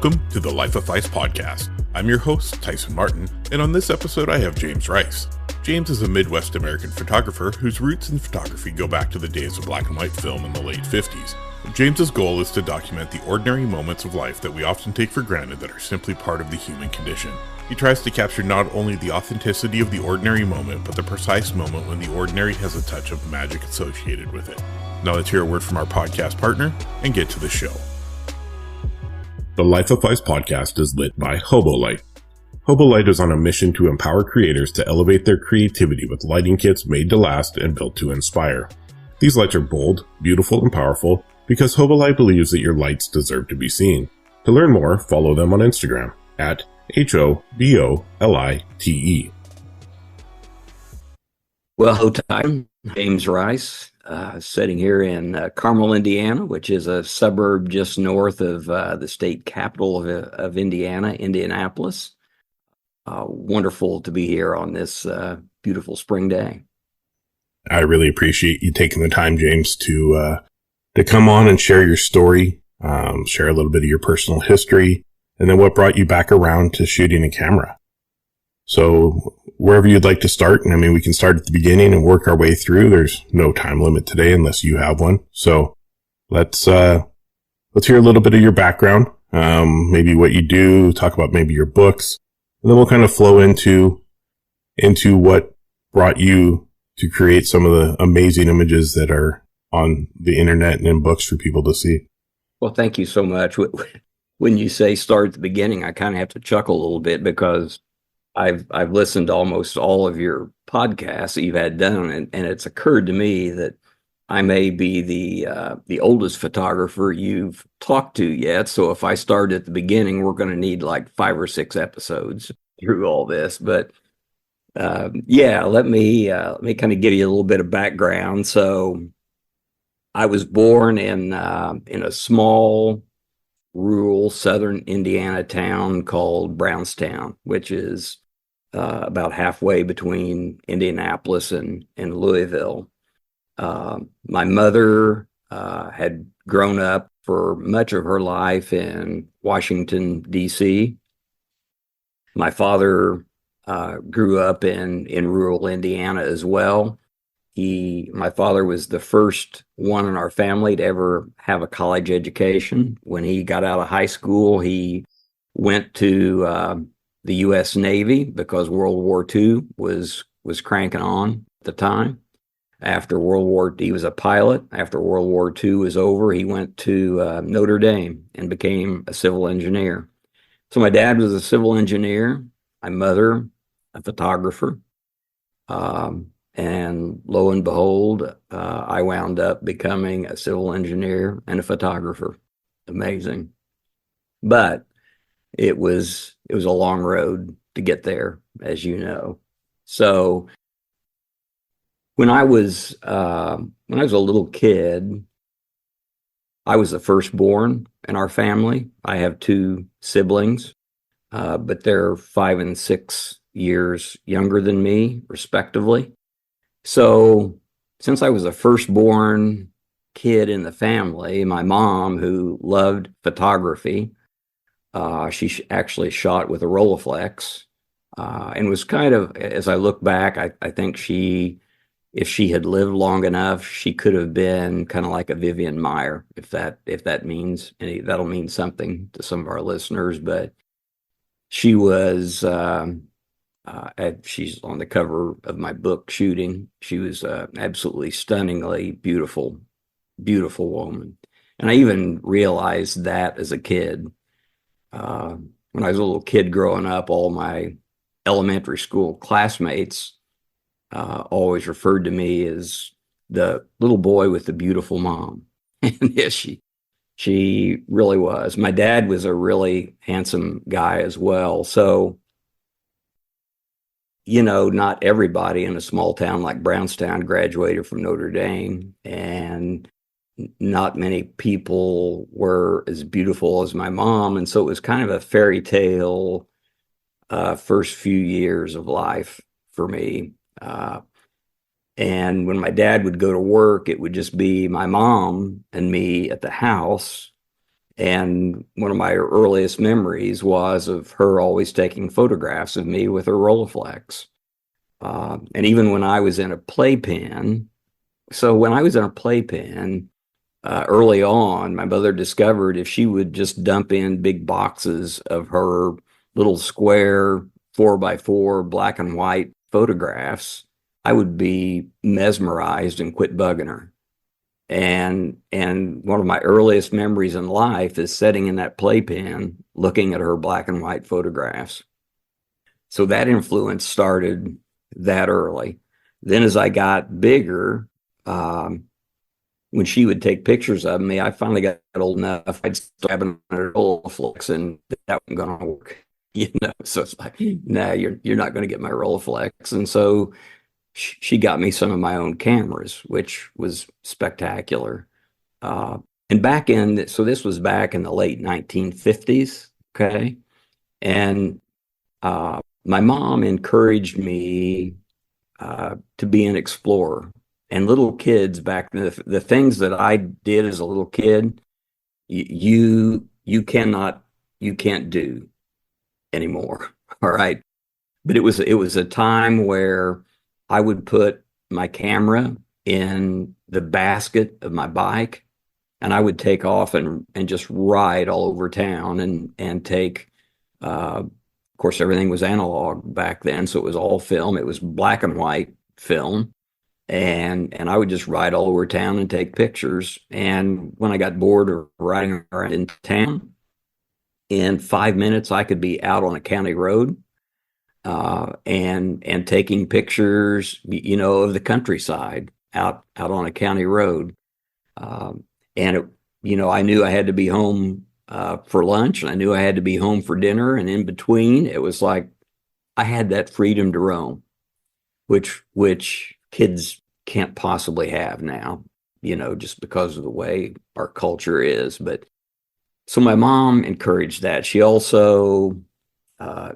Welcome to the Life of Phys Podcast. I'm your host, Tyson Martin, and on this episode I have James Rice. James is a Midwest American photographer whose roots in photography go back to the days of black and white film in the late 50s. James's goal is to document the ordinary moments of life that we often take for granted that are simply part of the human condition. He tries to capture not only the authenticity of the ordinary moment, but the precise moment when the ordinary has a touch of magic associated with it. Now let's hear a word from our podcast partner and get to the show. The Life of Phys Podcast is lit by HoboLight. HoboLight is on a mission to empower creators to elevate their creativity with lighting kits made to last and built to inspire. These lights are bold, beautiful, and powerful because HoboLight believes that your lights deserve to be seen. To learn more, follow them on Instagram at HoboLite. Well, hello, time. James Rice, sitting here in Carmel, Indiana, which is a suburb just north of the state capital of Indiana, Indianapolis. Wonderful to be here on this beautiful spring day. I really appreciate you taking the time, James, to come on and share your story, share a little bit of your personal history, and then what brought you back around to shooting a camera. So wherever you'd like to start, and I mean, we can start at the beginning and work our way through. There's no time limit today unless you have one. So let's hear a little bit of your background, maybe what you do, talk about maybe your books, and then we'll kind of flow into what brought you to create some of the amazing images that are on the internet and in books for people to see. Well, thank you so much. When you say start at the beginning, I kind of have to chuckle a little bit because I've listened to almost all of your podcasts that you've had done, and it's occurred to me that I may be the oldest photographer you've talked to yet. So if I start at the beginning, we're going to need like 5 or 6 episodes through all this. But let me kind of give you a little bit of background. So I was born in a small rural southern Indiana town called Brownstown, which is about halfway between Indianapolis and Louisville. My mother had grown up for much of her life in Washington, D.C. My father grew up in rural Indiana as well. My father was the first one in our family to ever have a college education. When he got out of high school, he went to the U.S. Navy because World War II was cranking on at the time. He was a pilot. After World War II was over, he went to Notre Dame and became a civil engineer. So my dad was a civil engineer, my mother a photographer. And lo and behold, I wound up becoming a civil engineer and a photographer. Amazing. But it was a long road to get there, as you know. So when I was a little kid, I was the firstborn in our family. I have 2 siblings, but they're 5 and 6 years younger than me, respectively. So since I was the firstborn kid in the family, my mom, who loved photography, she actually shot with a Rolleiflex, and was kind of, as I look back, I think if she had lived long enough, she could have been kind of like a Vivian Maier, if that means that'll mean something to some of our listeners. But she was, she's on the cover of my book, Shooting. She was absolutely stunningly beautiful woman. And I even realized that as a kid. When I was a little kid growing up, all my elementary school classmates always referred to me as the little boy with the beautiful mom. And yes, she really was. My dad was a really handsome guy as well. So, not everybody in a small town like Brownstown graduated from Notre Dame, and not many people were as beautiful as my mom. And so it was kind of a fairy tale first few years of life for me. And when my dad would go to work, it would just be my mom and me at the house. And one of my earliest memories was of her always taking photographs of me with her Rolleiflex. And even when I was in a playpen, so when I was in a playpen, early on, my mother discovered if she would just dump in big boxes of her little square 4x4 black and white photographs, I would be mesmerized and quit bugging her. And one of my earliest memories in life is sitting in that playpen looking at her black and white photographs. So that influence started that early. Then as I got bigger, when she would take pictures of me, I finally got old enough. I'd start having a Rolleiflex, and that wasn't going to work, So it's like, nah, you're not going to get my Rolleiflex. And so she got me some of my own cameras, which was spectacular. So this was back in the late 1950s. Okay. And my mom encouraged me to be an explorer. And little kids back then, the things that I did as a little kid, you can't do anymore. All right. But it was a time where I would put my camera in the basket of my bike, and I would take off and just ride all over town and take, of course, everything was analog back then. So it was all film. It was black and white film. And I would just ride all over town and take pictures. And when I got bored of riding around in town, in 5 minutes, I could be out on a county road and taking pictures, of the countryside out on a county road. I knew I had to be home for lunch, and I knew I had to be home for dinner. And in between, it was like I had that freedom to roam, which kids can't possibly have now, just because of the way our culture is. But so my mom encouraged that. She also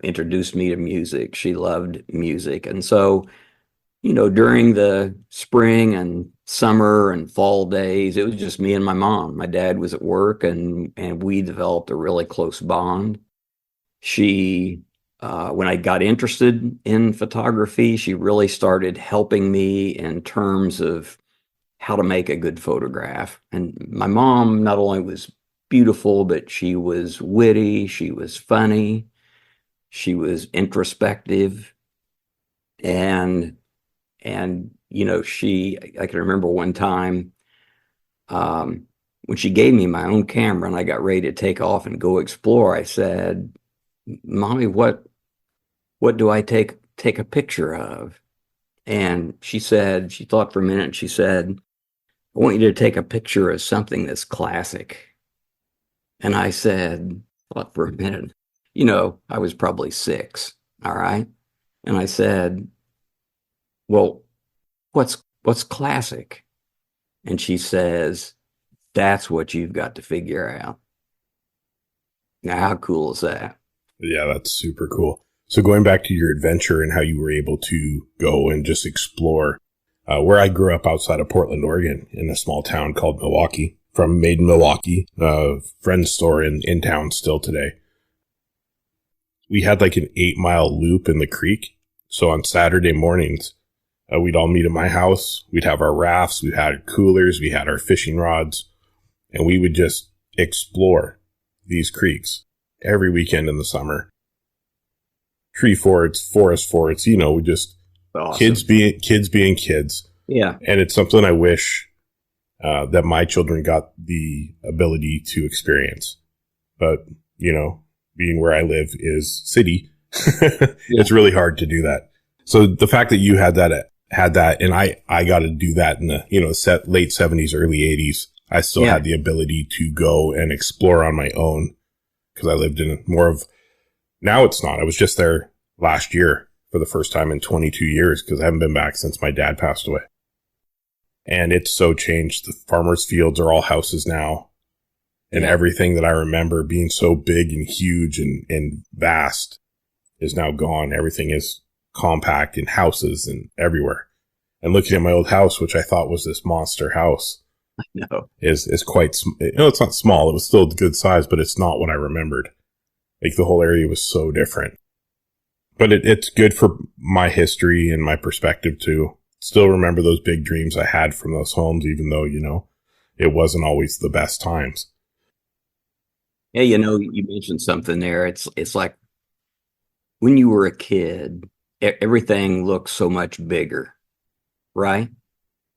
introduced me to music. She loved music. And so, during the spring and summer and fall days, it was just me and my mom. My dad was at work, and we developed a really close bond. She when I got interested in photography, she really started helping me in terms of how to make a good photograph. And my mom not only was beautiful, but she was witty, she was funny, she was introspective. And I can remember one time when she gave me my own camera and I got ready to take off and go explore, I said, "Mommy, what do I take a picture of?" And she thought for a minute, and she said, "I want you to take a picture of something that's classic." And I thought for a minute, I was probably 6. All right. And I said, "Well, what's classic?" And she says, "That's what you've got to figure out." Now, how cool is that? Yeah, that's super cool. So going back to your adventure and how you were able to go and just explore, where I grew up outside of Portland, Oregon, in a small town called Milwaukee, from Made in Milwaukee, friend's store in town still today. We had like an 8-mile loop in the creek. So on Saturday mornings, we'd all meet at my house. We'd have our rafts. We had coolers. We had our fishing rods. And we would just explore these creeks every weekend in the summer. Tree forts, forest forts, just awesome. kids being kids. Yeah. And it's something I wish that my children got the ability to experience. But, being where I live is city. It's really hard to do that. So the fact that you had that, and I got to do that in the, late 70s, early 80s, I still had the ability to go and explore on my own because I lived in more of, now it's not. I was just there last year for the first time in 22 years because I haven't been back since my dad passed away. And it's so changed. The farmers' fields are all houses now. And everything that I remember being so big and huge and vast is now gone. Everything is compact in houses and everywhere. And looking at my old house, which I thought was this monster house, No. is quite, it's not small. It was still a good size, but it's not what I remembered. Like the whole area was so different. But it's good for my history and my perspective to still remember those big dreams I had from those homes, even though, it wasn't always the best times. Yeah, you mentioned something there. It's like when you were a kid, everything looks so much bigger, right?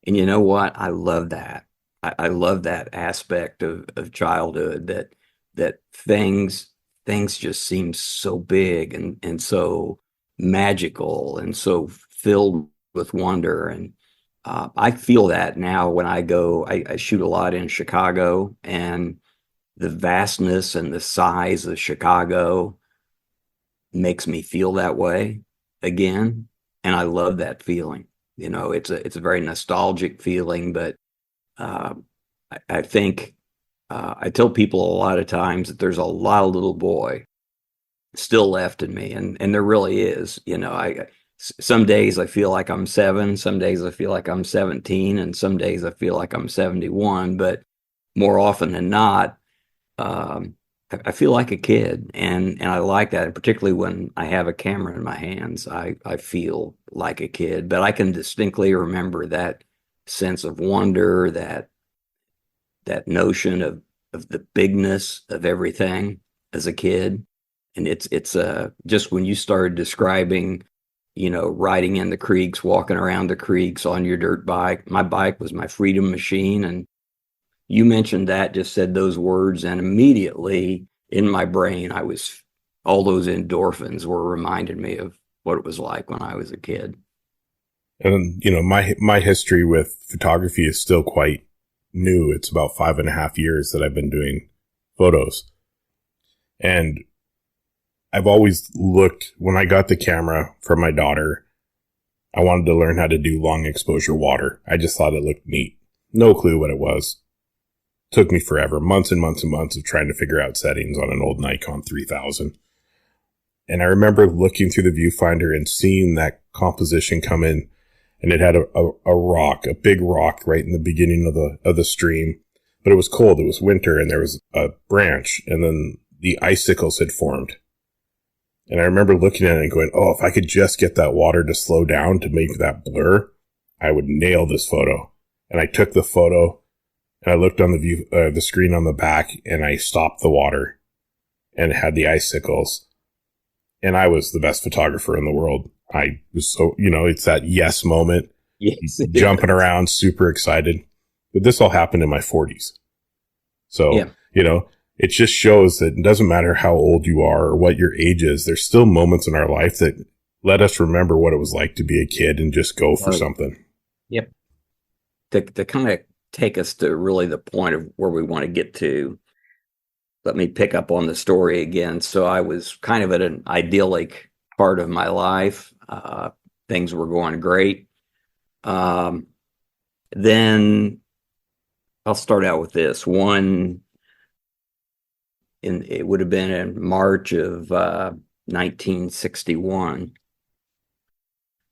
And you know what? I love that. I love that aspect of childhood that things just seem so big and so magical and so filled with wonder. And I feel that now when I shoot a lot in Chicago, and the vastness and the size of Chicago makes me feel that way again. And I love that feeling. It's a very nostalgic feeling, but uh, I think I tell people a lot of times that there's a lot of little boy still left in me, and there really is. Some days I feel like I'm 7, some days I feel like I'm 17, and some days I feel like I'm 71. But more often than not, um, I feel like a kid, and I like that. And particularly when I have a camera in my hands, I feel like a kid. But I can distinctly remember that sense of wonder, that notion of the bigness of everything as a kid. And it's just when you started describing, riding in the creeks, walking around the creeks on your dirt bike. My bike was my freedom machine, and you mentioned that, just said those words, and immediately in my brain, all those endorphins were reminded me of what it was like when I was a kid. And, my history with photography is still quite new. It's about 5.5 years that I've been doing photos. And I've always looked, when I got the camera for my daughter, I wanted to learn how to do long exposure water. I just thought it looked neat. No clue what it was. Took me forever, months and months and months of trying to figure out settings on an old Nikon 3000. And I remember looking through the viewfinder and seeing that composition come in, and it had a rock, a big rock right in the beginning of the stream. But it was cold. It was winter, and there was a branch, and then the icicles had formed. And I remember looking at it and going, oh, if I could just get that water to slow down to make that blur, I would nail this photo. And I took the photo, and I looked on the screen on the back, and I stopped the water, and it had the icicles. And I was the best photographer in the world. I was so, it's that yes moment, Yes, jumping around, super excited. But this all happened in my 40s. So, yeah. It just shows that it doesn't matter how old you are or what your age is. There's still moments in our life that let us remember what it was like to be a kid and just go for something. Yep. To kind of take us to really the point of where we want to get to, let me pick up on the story again. So I was kind of at an idyllic part of my life. Things were going great. Then I'll start out with this one. It would have been in March of 1961.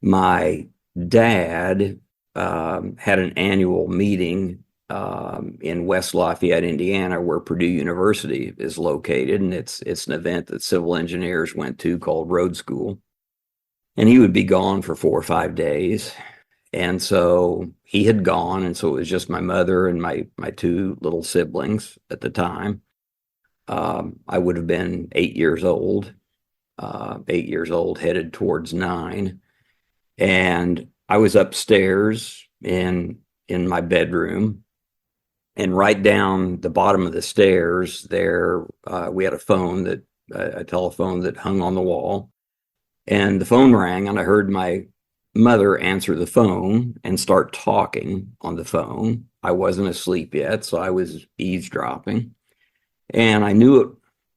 My dad had an annual meeting in West Lafayette, Indiana, where Purdue University is located, and it's an event that civil engineers went to called Road School. And he would be gone for 4 or 5 days, and so he had gone, and so it was just my mother and my 2 little siblings at the time. I would have been 8 years old, headed towards 9, and I was upstairs in my bedroom. And right down the bottom of the stairs there, we had a telephone that hung on the wall. And the phone rang, and I heard my mother answer the phone and start talking on the phone. I wasn't asleep yet, so I was eavesdropping. And I knew it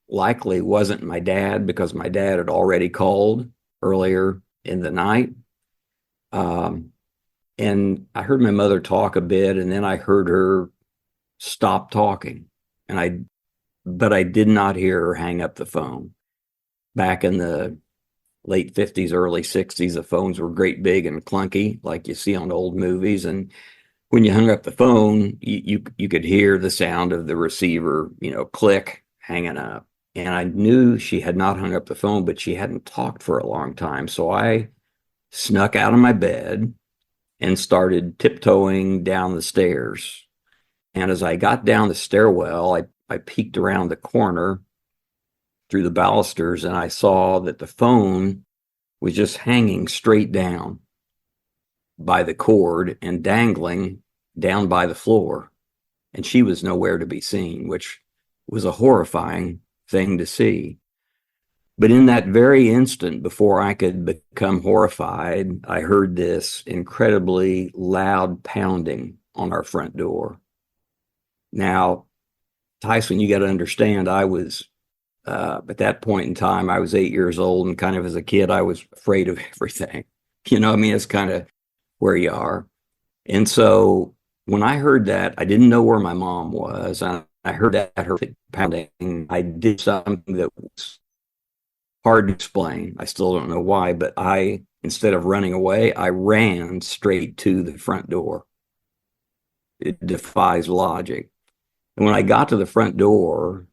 likely wasn't my dad because my dad had already called earlier in the night. And I heard my mother talk a bit, and then I heard her stop talking. But I did not hear her hang up the phone. Back in the late 50s, early 60s, the phones were great big and clunky, like you see on old movies. And when you hung up the phone, you could hear the sound of the receiver, click, hanging up. And I knew she had not hung up the phone, but she hadn't talked for a long time. So I snuck out of my bed and started tiptoeing down the stairs. And as I got down the stairwell, I peeked around the corner through the balusters, and I saw that the phone was just hanging straight down by the cord and dangling down by the floor. And she was nowhere to be seen, which was a horrifying thing to see. But in that very instant, before I could become horrified, I heard this incredibly loud pounding on our front door. Now, Tyson, you got to understand, I was, at that point in time, I was 8 years old, and kind of as a kid, I was afraid of everything. It's kind of where you are. And so when I heard that, I didn't know where my mom was. And I heard that her pounding. I did something that was hard to explain. I still don't know why, but instead of running away, I ran straight to the front door. It defies logic. And when I got to the front door,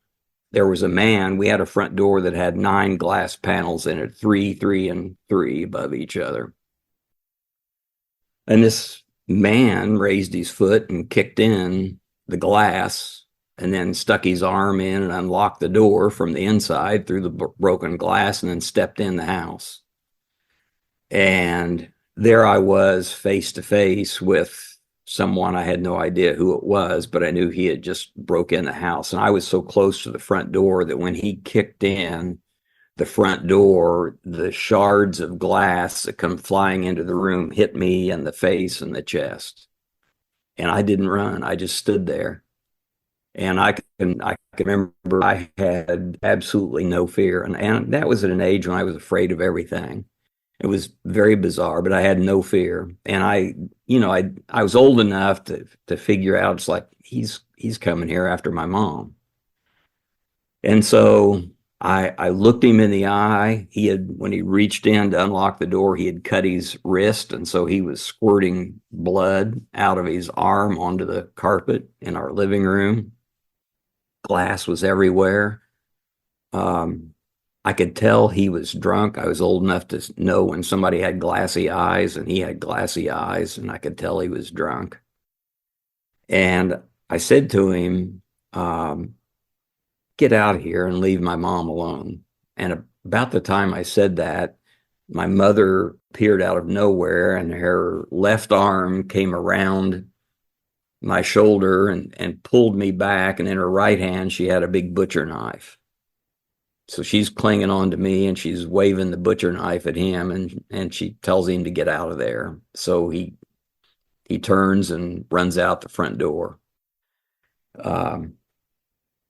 there was a man. We had a front door that had 9 glass panels in it, 3, 3, and 3 above each other. And this man raised his foot and kicked in the glass and then stuck his arm in and unlocked the door from the inside through the broken glass and then stepped in the house. And there I was face to face with someone. I had no idea who it was, but I knew he had just broke in the house. And I was so close to the front door that when he kicked in the front door, the shards of glass that come flying into the room hit me in the face and the chest. And I didn't run. I just stood there. And I can remember I had absolutely no fear. And that was at an age when I was afraid of everything. It was very bizarre, but I had no fear. And I was old enough to figure out, it's like, he's coming here after my mom. And so I looked him in the eye. When he reached in to unlock the door, he had cut his wrist. And so he was squirting blood out of his arm onto the carpet in our living room. Glass was everywhere. I could tell he was drunk. I was old enough to know when somebody had glassy eyes, and he had glassy eyes, and I could tell he was drunk. And I said to him, get out of here and leave my mom alone. And about the time I said that, my mother appeared out of nowhere, and her left arm came around my shoulder and pulled me back. And in her right hand, she had a big butcher knife. So she's clinging on to me, and she's waving the butcher knife at him, and she tells him to get out of there. So he turns and runs out the front door.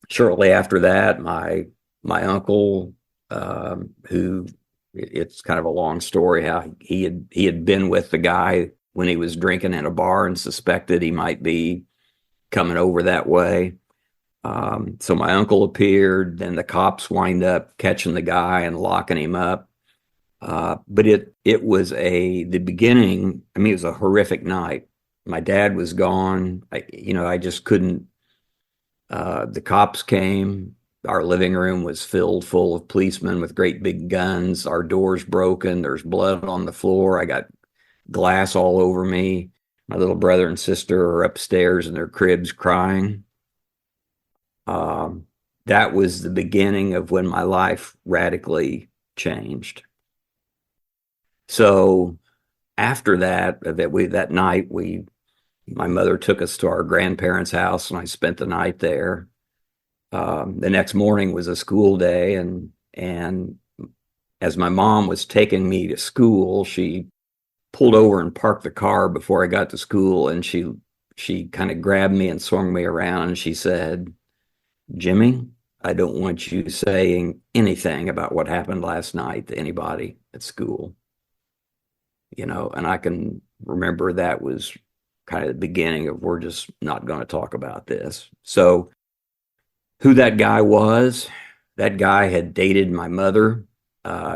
Shortly after that, my uncle, who, it's kind of a long story, how he had been with the guy when he was drinking in a bar and suspected he might be coming over that way. So my uncle appeared, then the cops wind up catching the guy and locking him up. But it was the beginning. I mean, it was a horrific night. My dad was gone. I just couldn't. The cops came. Our living room was filled full of policemen with great big guns. Our door's broken. There's blood on the floor. I got glass all over me. My little brother and sister are upstairs in their cribs crying. That was the beginning of when my life radically changed. So after that night, my mother took us to our grandparents' house, and I spent the night there. The next morning was a school day, and as my mom was taking me to school, she pulled over and parked the car before I got to school, and she kind of grabbed me and swung me around, and she said, "Jimmy, I don't want you saying anything about what happened last night to anybody at school." And I can remember that was kind of the beginning of, we're just not going to talk about this. So who that guy was, that guy had dated my mother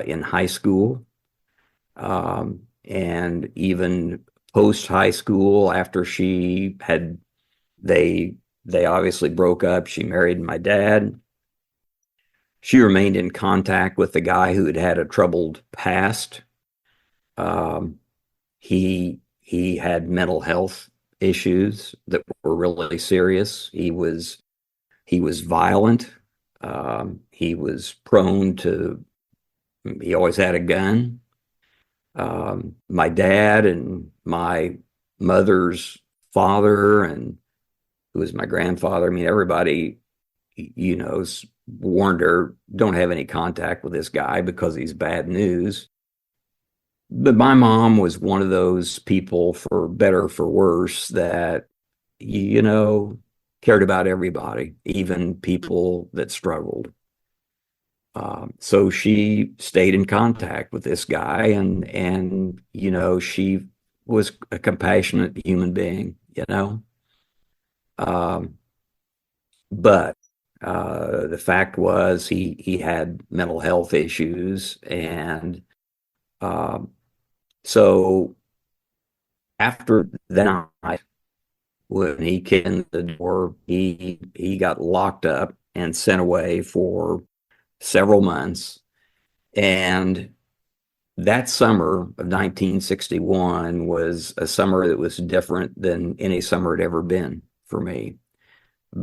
in high school, and even post high school, after they obviously broke up. She married my dad. She remained in contact with the guy who had had a troubled past. Um, he had mental health issues that were really serious. He was violent. He was prone to. He always had a gun. My dad and my mother's father, and who was my grandfather. I mean, everybody, warned her, don't have any contact with this guy because he's bad news. But my mom was one of those people, for better or for worse, that, you know, cared about everybody, even people that struggled. So she stayed in contact with this guy, and she was a compassionate human being, you know. Um, but the fact was he had mental health issues, and um, so after that night, when he came in the door, he got locked up and sent away for several months. And that summer of 1961 was a summer that was different than any summer had ever been for me,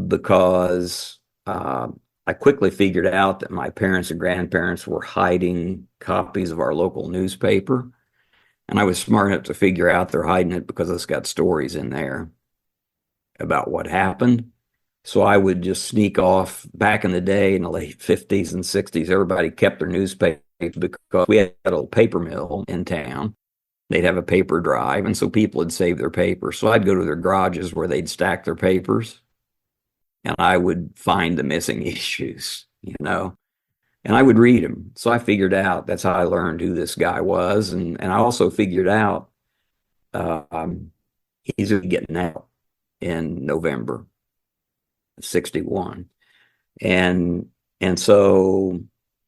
because I quickly figured out that my parents and grandparents were hiding copies of our local newspaper. And I was smart enough to figure out they're hiding it because it's got stories in there about what happened. So I would just sneak off. Back in the day, in the late 50s and 60s, everybody kept their newspaper because we had a little paper mill in town. They'd have a paper drive, and so people would save their paper. So I'd go to their garages where they'd stack their papers, and I would find the missing issues, and I would read them. So I figured out, that's how I learned who this guy was. And I also figured out um, he's getting out in November of 61. And so,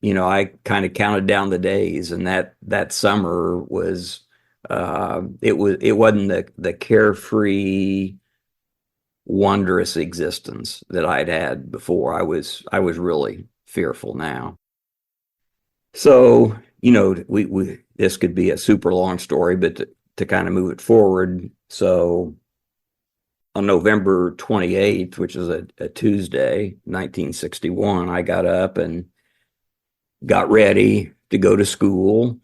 I kind of counted down the days, and that summer was it wasn't the carefree, wondrous existence that I'd had before. I was really fearful now. So, we this could be a super long story, but to kind of move it forward. So on November 28th, which is a Tuesday, 1961, I got up and got ready to go to school.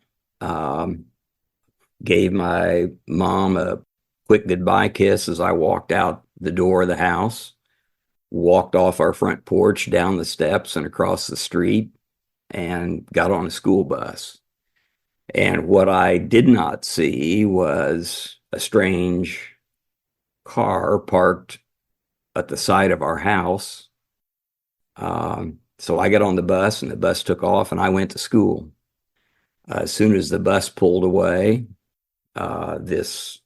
Gave my mom a quick goodbye kiss as I walked out the door of the house, walked off our front porch, down the steps and across the street, and got on a school bus. And what I did not see was a strange car parked at the side of our house. So I got on the bus, and the bus took off, and I went to school. As soon as the bus pulled away, this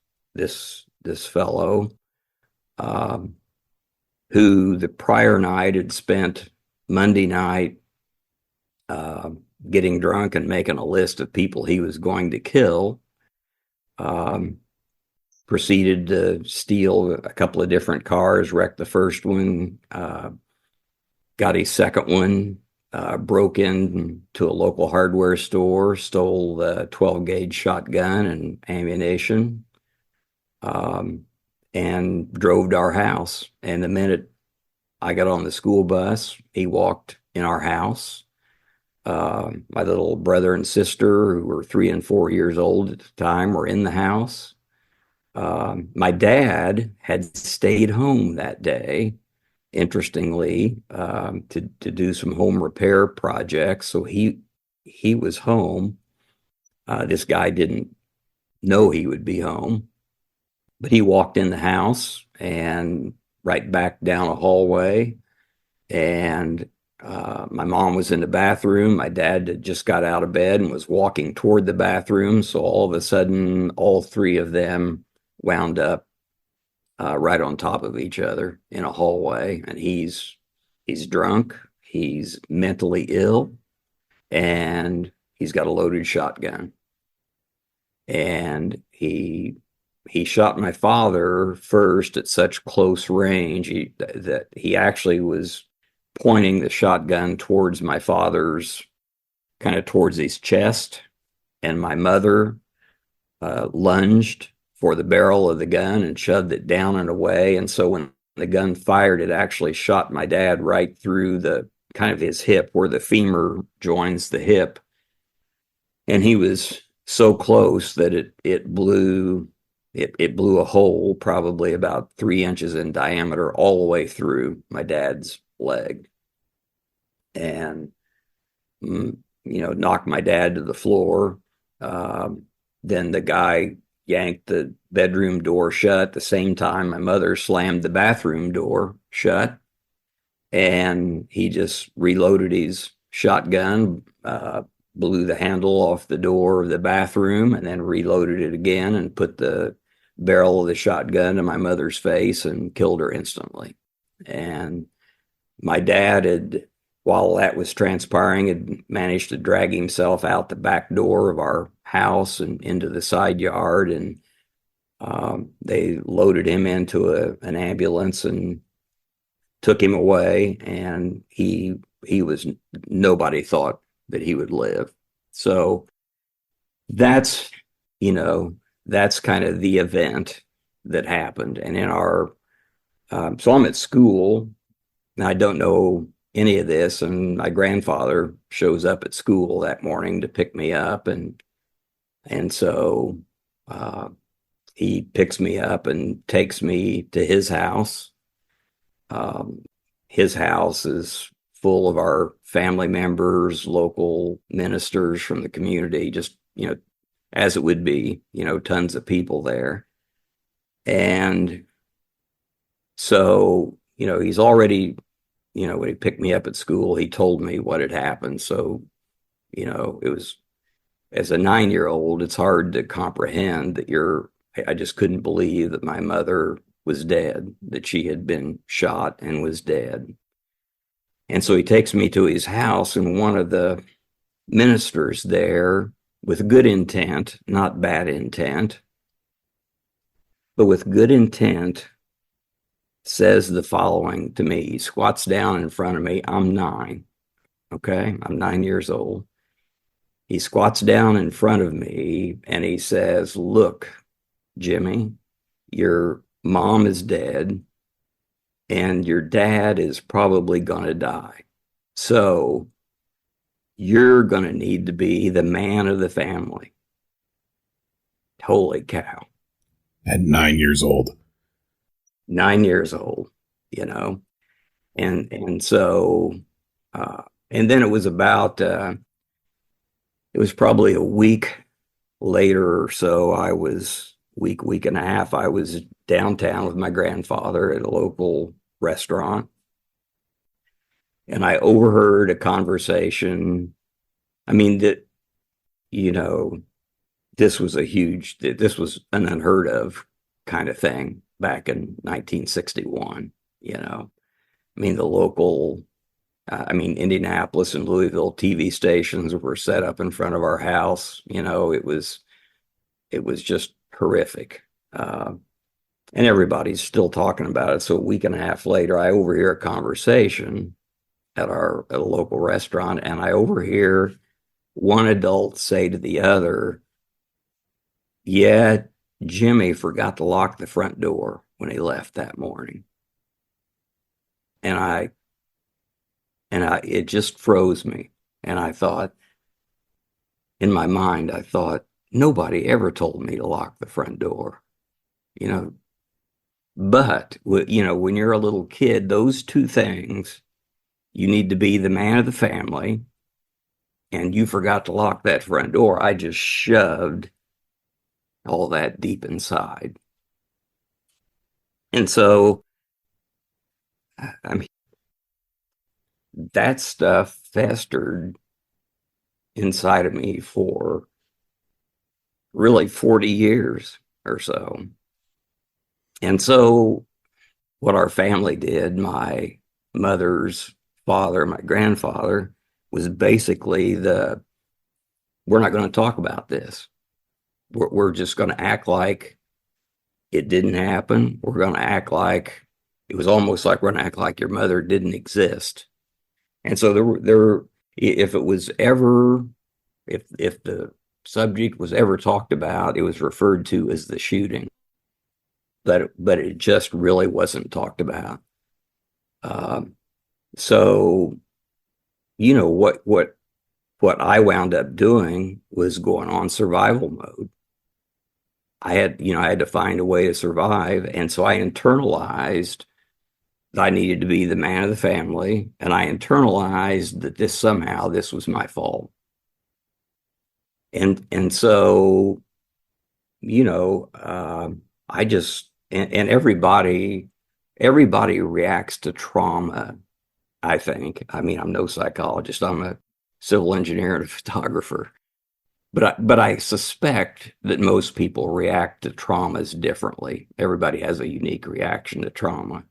fellow, who the prior night had spent Monday night getting drunk and making a list of people he was going to kill, proceeded to steal a couple of different cars, wrecked the first one, got a second one, broke into a local hardware store, stole the 12-gauge shotgun and ammunition, and drove to our house. And the minute I got on the school bus, he walked in our house. My little brother and sister, who were 3 and 4 years old at the time, were in the house. My dad had stayed home that day, interestingly, to do some home repair projects. So he was home. This guy didn't know he would be home, but he walked in the house and right back down a hallway. And my mom was in the bathroom. My dad had just got out of bed and was walking toward the bathroom. So all of a sudden, all three of them wound up right on top of each other in a hallway. And he's drunk, he's mentally ill, and he's got a loaded shotgun. And he he shot my father first at such close range that he actually was pointing the shotgun towards my father's, kind of towards his chest, and my mother lunged for the barrel of the gun and shoved it down and away. And so when the gun fired, it actually shot my dad right through the kind of his hip, where the femur joins the hip. And he was so close that it blew a hole probably about 3 inches in diameter all the way through my dad's leg, and knocked my dad to the floor. Then the guy yanked the bedroom door shut. At the same time, my mother slammed the bathroom door shut, and he just reloaded his shotgun, blew the handle off the door of the bathroom, and then reloaded it again and put the barrel of the shotgun to my mother's face and killed her instantly. And my dad had, while that was transpiring, had managed to drag himself out the back door of our house and into the side yard, and they loaded him into an ambulance and took him away. And he was, nobody thought that he would live. So that's kind of the event that happened. And in our, so I'm at school, and I don't know any of this, and my grandfather shows up at school that morning to pick me up, and so he picks me up and takes me to his house. His house is full of our family members, local ministers from the community, just, as it would be, tons of people there. And so, he's already, when he picked me up at school, he told me what had happened. So, it was, as a 9-year-old, it's hard to comprehend that I just couldn't believe that my mother was dead, that she had been shot and was dead. And so he takes me to his house, and one of the ministers there, with good intent, not bad intent, but with good intent, says the following to me. He squats down in front of me. I'm 9. Okay. I'm 9 years old. He squats down in front of me and he says, "Look, Jimmy, your mom is dead and your dad is probably going to die. So you're going to need to be the man of the family." Holy cow. At 9 years old. 9 years old, and so, and then it was about, it was probably a week later or so, week and a half, I was downtown with my grandfather at a local restaurant, and I overheard a conversation. I mean, this was an unheard of kind of thing back in 1961, I mean, the local, Indianapolis and Louisville TV stations were set up in front of our house. It was just horrific. And everybody's still talking about it. So a week and a half later, I overhear a conversation at a local restaurant, and I overhear one adult say to the other, "Yeah, Jimmy forgot to lock the front door when he left that morning." And it just froze me. And I thought, in my mind, nobody ever told me to lock the front door, but when you're a little kid, those two things, you need to be the man of the family, and you forgot to lock that front door. I just shoved all that deep inside. And so, that stuff festered inside of me for really 40 years or so. And so what our family did, my mother's father, my grandfather, was basically we're not going to talk about this. We're just going to act like it didn't happen. We're going to act like it was almost like we're going to act like your mother didn't exist. And so if it was ever, if the subject was ever talked about, it was referred to as the shooting, but it just really wasn't talked about. So, what I wound up doing was going on survival mode. I had to find a way to survive. And so I internalized that I needed to be the man of the family. And I internalized that this was my fault. And so, I just, and everybody reacts to trauma, I think. I mean, I'm no psychologist. I'm a civil engineer and a photographer. But I suspect that most people react to traumas differently. Everybody has a unique reaction to trauma.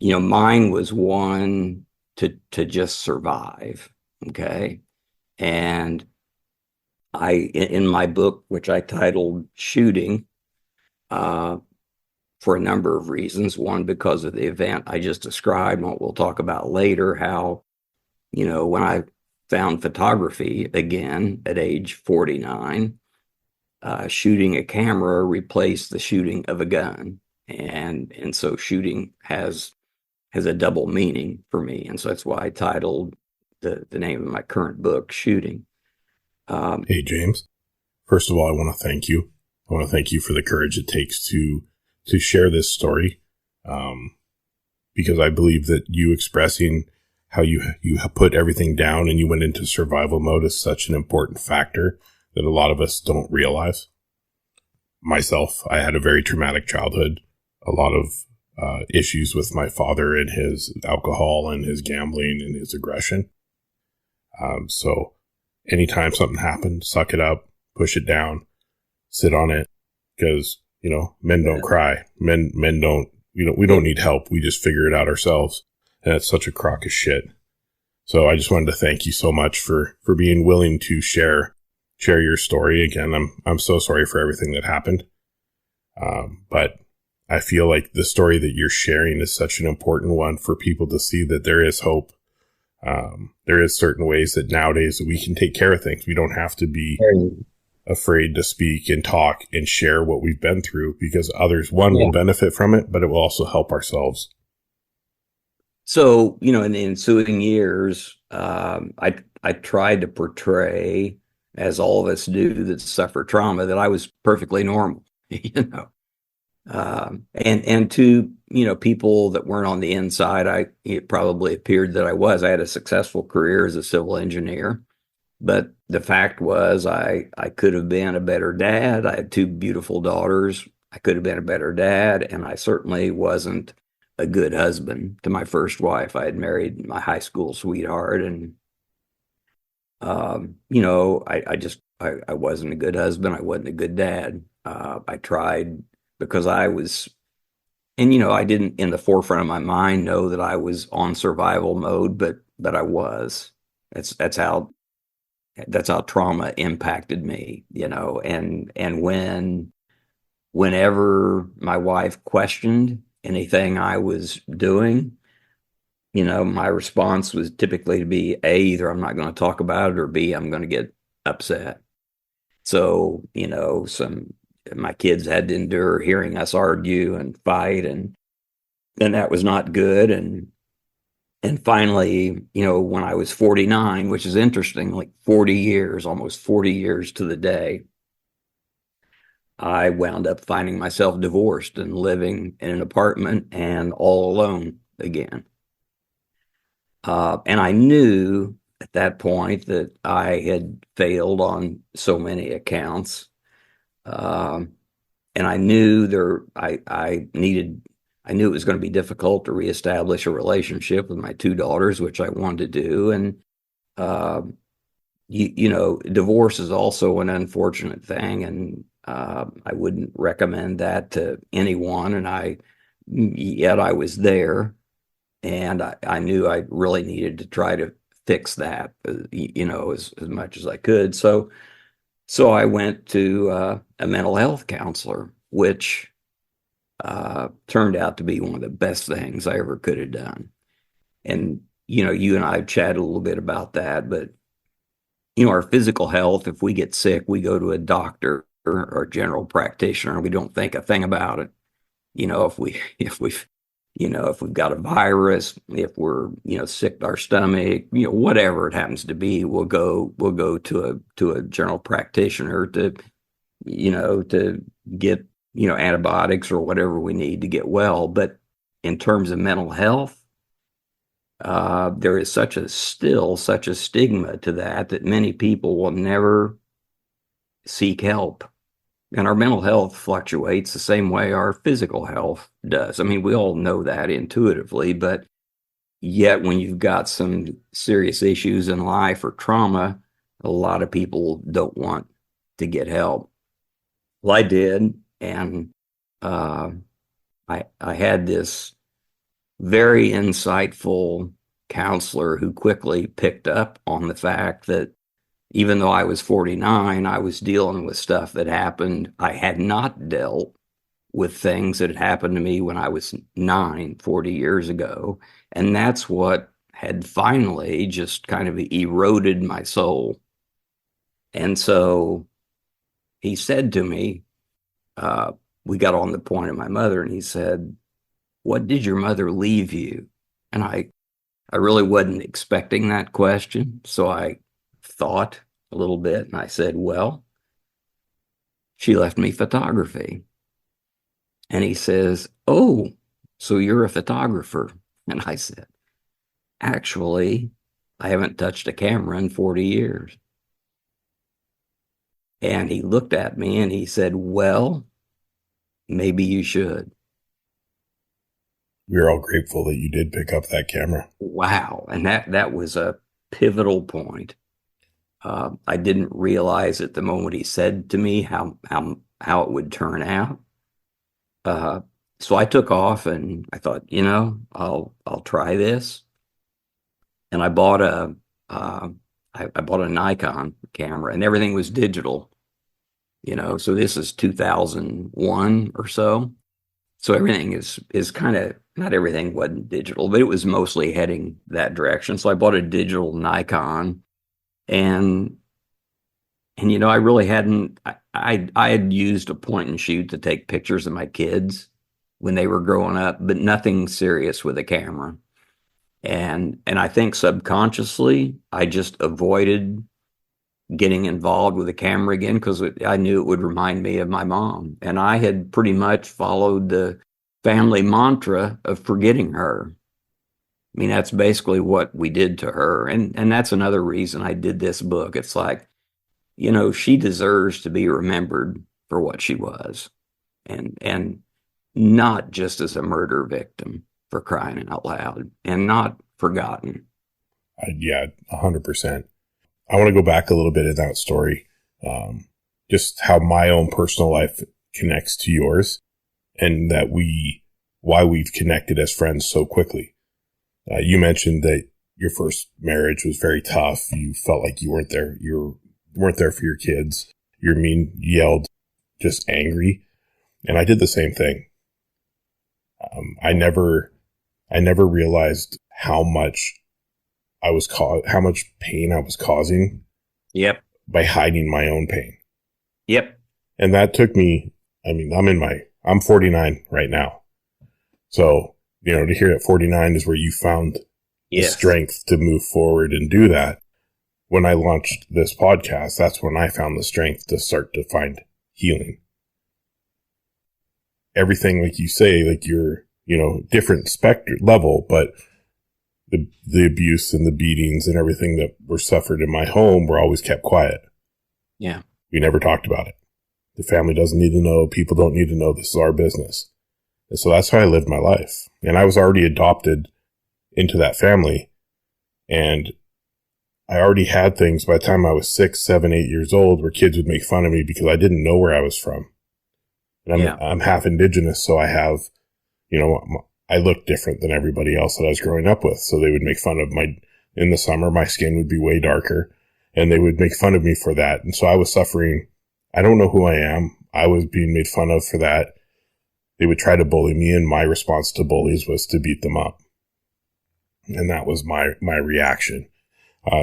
Mine was one to just survive. Okay. And in my book, which I titled Shooting, for a number of reasons. One, because of the event I just described, what we'll talk about later, how, when I found photography again at age 49, shooting a camera replaced the shooting of a gun. And so shooting has a double meaning for me. And so that's why I titled the name of my current book, Shooting. Hey, James. First of all, I want to thank you. I want to thank you for the courage it takes to share this story, because I believe that you expressing how you put everything down and you went into survival mode is such an important factor that a lot of us don't realize. Myself, I had a very traumatic childhood, a lot of issues with my father and his alcohol and his gambling and his aggression. So anytime something happened, suck it up, push it down, sit on it, because, men don't cry. Men don't, we don't need help. We just figure it out ourselves. And it's such a crock of shit. So I just wanted to thank you so much for being willing to share your story. Again, I'm so sorry for everything that happened. But I feel like the story that you're sharing is such an important one for people to see that there is hope. There is certain ways that nowadays that we can take care of things. We don't have to be afraid to speak and talk and share what we've been through, because others, will benefit from it, but it will also help ourselves. So, in the ensuing years, I tried to portray, as all of us do that suffer trauma, that I was perfectly normal, and to, people that weren't on the inside, it probably appeared that I was. I had a successful career as a civil engineer, but the fact was I could have been a better dad. I had two beautiful daughters. I could have been a better dad, and I certainly wasn't a good husband to my first wife. I had married my high school sweetheart, and I wasn't a good husband. I wasn't a good dad. I tried because I was, and I didn't in the forefront of my mind know that I was on survival mode, but I was. That's how trauma impacted me, and whenever my wife questioned anything I was doing, my response was typically to be A, either I'm not going to talk about it, or B, I'm going to get upset. So, my kids had to endure hearing us argue and fight, and that was not good. And finally, when I was 49, which is interesting, like 40 years, almost 40 years to the day, I wound up finding myself divorced and living in an apartment and all alone again. And I knew at that point that I had failed on so many accounts. And I knew I knew it was going to be difficult to reestablish a relationship with my two daughters, which I wanted to do. And, divorce is also an unfortunate thing. And I wouldn't recommend that to anyone. And yet I was there, and I knew I really needed to try to fix that, as much as I could. So I went to a mental health counselor which turned out to be one of the best things I ever could have done. And, you and I have chatted a little bit about that, but, our physical health, if we get sick, we go to a doctor or a general practitioner and we don't think a thing about it. If we've got a virus, if we're, sick to our stomach, whatever it happens to be, we'll go to a general practitioner to get, antibiotics or whatever we need to get well. But in terms of mental health, there is such a stigma to that many people will never seek help. And our mental health fluctuates the same way our physical health does. I mean, we all know that intuitively, but yet when you've got some serious issues in life or trauma, a lot of people don't want to get help. Well, I did, and I had this very insightful counselor who quickly picked up on the fact that even though I was 49, I was dealing with stuff that happened. I had not dealt with things that had happened to me when I was 40 years ago. And that's what had finally just kind of eroded my soul. And so he said to me, we got on the point of my mother, and he said, "What did your mother leave you?" And I really wasn't expecting that question. So I thought a little bit, and I said, "Well, she left me photography." And he says, "Oh, so you're a photographer?" And I said, "Actually, I haven't touched a camera in 40 years. And he looked at me and he said, "Well, maybe you should." We're all grateful that you did pick up that camera. Wow. And that was a pivotal point. I didn't realize at the moment he said to me how it would turn out. So I took off and I thought, I'll try this. And I bought I bought a Nikon camera, and everything was digital. So this is 2001 or so. So everything is kind of, not everything wasn't digital, but it was mostly heading that direction. So I bought a digital Nikon. And I really hadn't, I had used a point and shoot to take pictures of my kids when they were growing up, but nothing serious with a camera. And I think subconsciously, I just avoided getting involved with the camera again because I knew it would remind me of my mom. And I had pretty much followed the family mantra of forgetting her. I mean, that's basically what we did to her. And that's another reason I did this book. It's like, she deserves to be remembered for what she was, and not just as a murder victim, for crying out loud, and not forgotten. Yeah, 100%. I want to go back a little bit in that story, just how my own personal life connects to yours, and why we've connected as friends so quickly. You mentioned that your first marriage was very tough. You felt like you weren't there. You weren't there for your kids. You're mean, yelled, just angry. And I did the same thing. I never realized how much how much pain I was causing. Yep. By hiding my own pain. Yep. And that took me, I'm 49 right now. So, to hear that 49 is where you found the strength to move forward and do that. When I launched this podcast, that's when I found the strength to start to find healing. Everything, like you say, like you're, different level, but the abuse and the beatings and everything that were suffered in my home were always kept quiet. Yeah. We never talked about it. The family doesn't need to know. People don't need to know. This is our business. And so that's how I lived my life. And I was already adopted into that family. And I already had things by the time I was 6, 7, 8 years old where kids would make fun of me because I didn't know where I was from. And I'm half indigenous, so I have, I look different than everybody else that I was growing up with. So they would make fun of in the summer, my skin would be way darker, and they would make fun of me for that. And so I was suffering. I don't know who I am. I was being made fun of for that. They would try to bully me, and my response to bullies was to beat them up. And that was my reaction.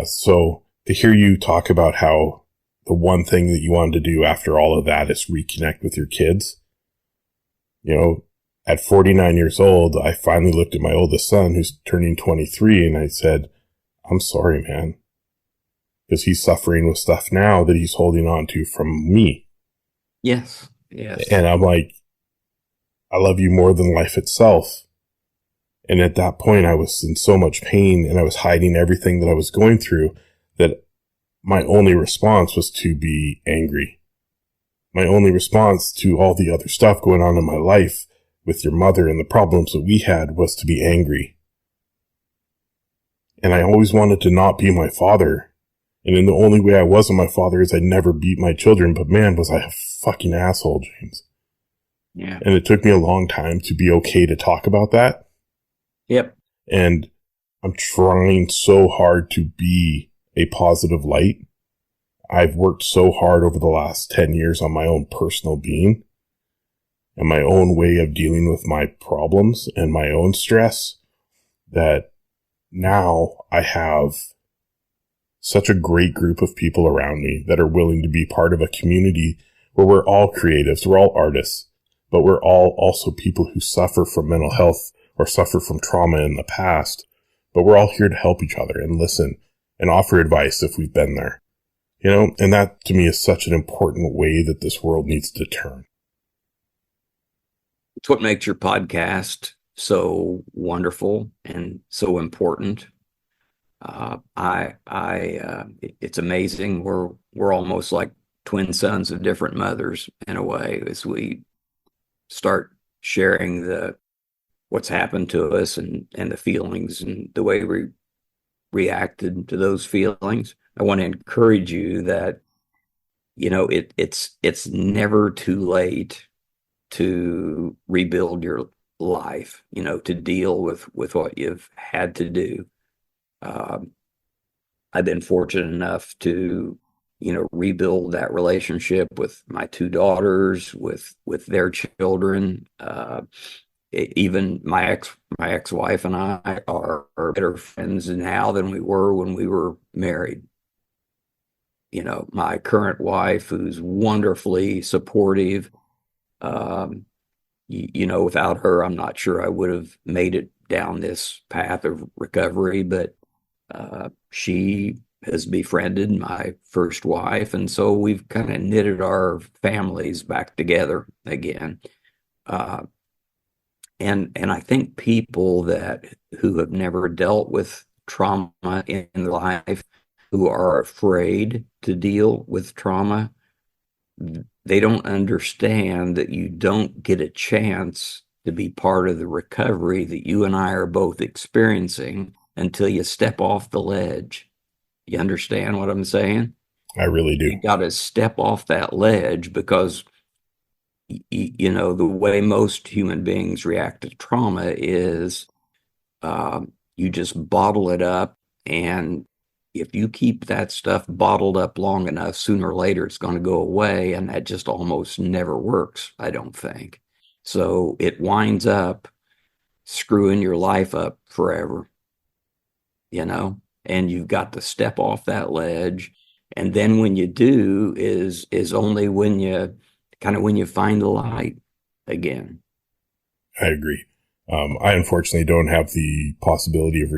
So to hear you talk about how the one thing that you wanted to do after all of that is reconnect with your kids. You know, at 49 years old, I finally looked at my oldest son who's turning 23, and I said, I'm sorry, man. Because he's suffering with stuff now that he's holding on to from me. Yes. Yes. And I'm like, I love you more than life itself. And at that point, I was in so much pain, and I was hiding everything that I was going through, that my only response was to be angry. My only response to all the other stuff going on in my life with your mother and the problems that we had was to be angry. And I always wanted to not be my father. And then the only way I wasn't my father is I never beat my children. But man, was I a fucking asshole, James. Yeah. And it took me a long time to be okay to talk about that. Yep. And I'm trying so hard to be a positive light. I've worked so hard over the last 10 years on my own personal being and my own way of dealing with my problems and my own stress that now I have such a great group of people around me that are willing to be part of a community where we're all creatives, we're all artists, but we're all also people who suffer from mental health or suffer from trauma in the past. But we're all here to help each other and listen and offer advice if we've been there. You know, and that to me is such an important way that this world needs to turn. It's what makes your podcast so wonderful and so important. It's amazing. We're almost like twin sons of different mothers in a way, as we start sharing what's happened to us and the feelings and the way we reacted to those feelings. I want to encourage you that, you know, it's never too late to rebuild your life, you know, to deal with what you've had to do. I've been fortunate enough to, you know, rebuild that relationship with my two daughters, with their children. Even my ex-wife and I are better friends now than we were when we were married. You know, my current wife, who's wonderfully supportive. You know, without her, I'm not sure I would have made it down this path of recovery, but she has befriended my first wife, and so we've kind of knitted our families back together again. And I think people who have never dealt with trauma in their life, who are afraid to deal with trauma, they don't understand that you don't get a chance to be part of the recovery that you and I are both experiencing until you step off the ledge. You understand what I'm saying? I really do. You got to step off that ledge, because you know, the way most human beings react to trauma is you just bottle it up, and if you keep that stuff bottled up long enough, sooner or later it's going to go away, and that just almost never works, I don't think. So it winds up screwing your life up forever, you know, and you've got to step off that ledge. And then when you do is only when you find the light again. I agree. I unfortunately don't have the possibility of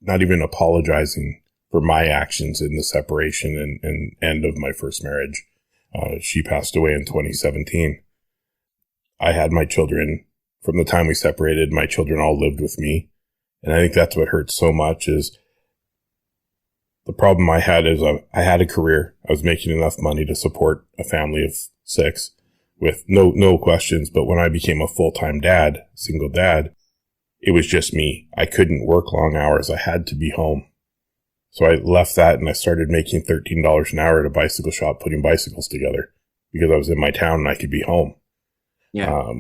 not even apologizing for my actions in the separation and end of my first marriage. She passed away in 2017. I had my children from the time we separated. My children all lived with me. And I think that's what hurts so much is the problem I had is I had a career. I was making enough money to support a family of 6 with no questions. But when I became a full-time dad, single dad, it was just me. I couldn't work long hours. I had to be home. So I left that and I started making $13 an hour at a bicycle shop, putting bicycles together because I was in my town and I could be home. Yeah.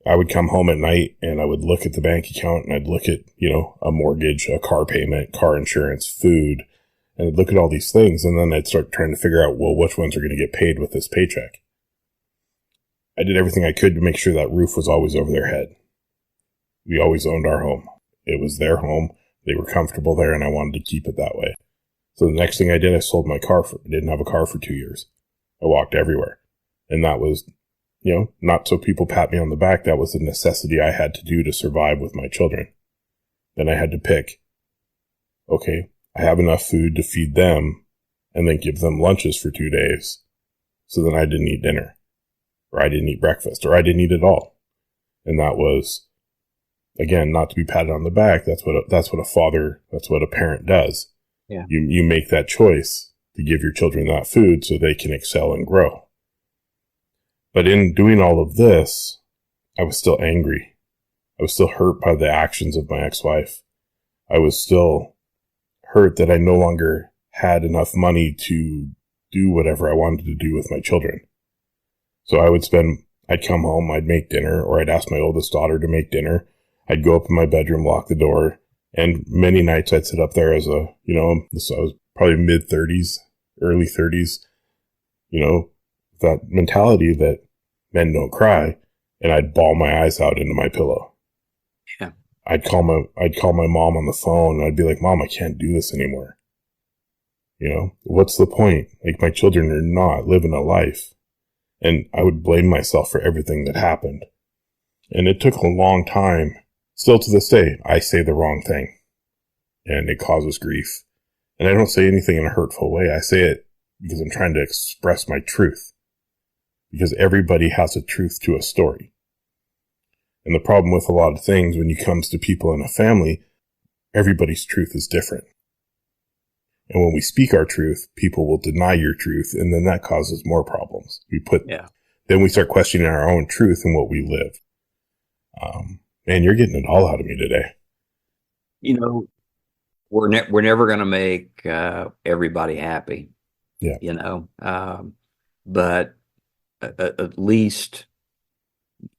I would come home at night and I would look at the bank account and I'd look at, you know, a mortgage, a car payment, car insurance, food, and I'd look at all these things. And then I'd start trying to figure out, well, which ones are going to get paid with this paycheck? I did everything I could to make sure that roof was always over their head. We always owned our home. It was their home. They were comfortable there, and I wanted to keep it that way. So the next thing I did, I sold my car. I didn't have a car for 2 years. I walked everywhere. And that was, not so people pat me on the back. That was a necessity I had to do to survive with my children. Then I had to pick, okay, I have enough food to feed them and then give them lunches for 2 days. So then I didn't eat dinner, or I didn't eat breakfast, or I didn't eat at all. And that was, again, not to be patted on the back. That's what a parent does. Yeah. You make that choice to give your children that food so they can excel and grow. But in doing all of this, I was still angry. I was still hurt by the actions of my ex-wife. I was still hurt that I no longer had enough money to do whatever I wanted to do with my children. So I'd come home, I'd make dinner, or I'd ask my oldest daughter to make dinner. I'd go up in my bedroom, lock the door, and many nights I'd sit up there as I was probably mid-30s, early 30s, that mentality that men don't cry, and I'd bawl my eyes out into my pillow. Yeah. I'd call my mom on the phone, and I'd be like, Mom, I can't do this anymore. What's the point? Like, my children are not living a life. And I would blame myself for everything that happened. And it took a long time. Still to this day, I say the wrong thing, and it causes grief. And I don't say anything in a hurtful way. I say it because I'm trying to express my truth. Because everybody has a truth to a story. And the problem with a lot of things when it comes to people in a family, everybody's truth is different. And when we speak our truth, people will deny your truth, and then that causes more problems. Then we start questioning our own truth and what we live. Man, you're getting it all out of me today. We're never going to make everybody happy. Yeah. But at least,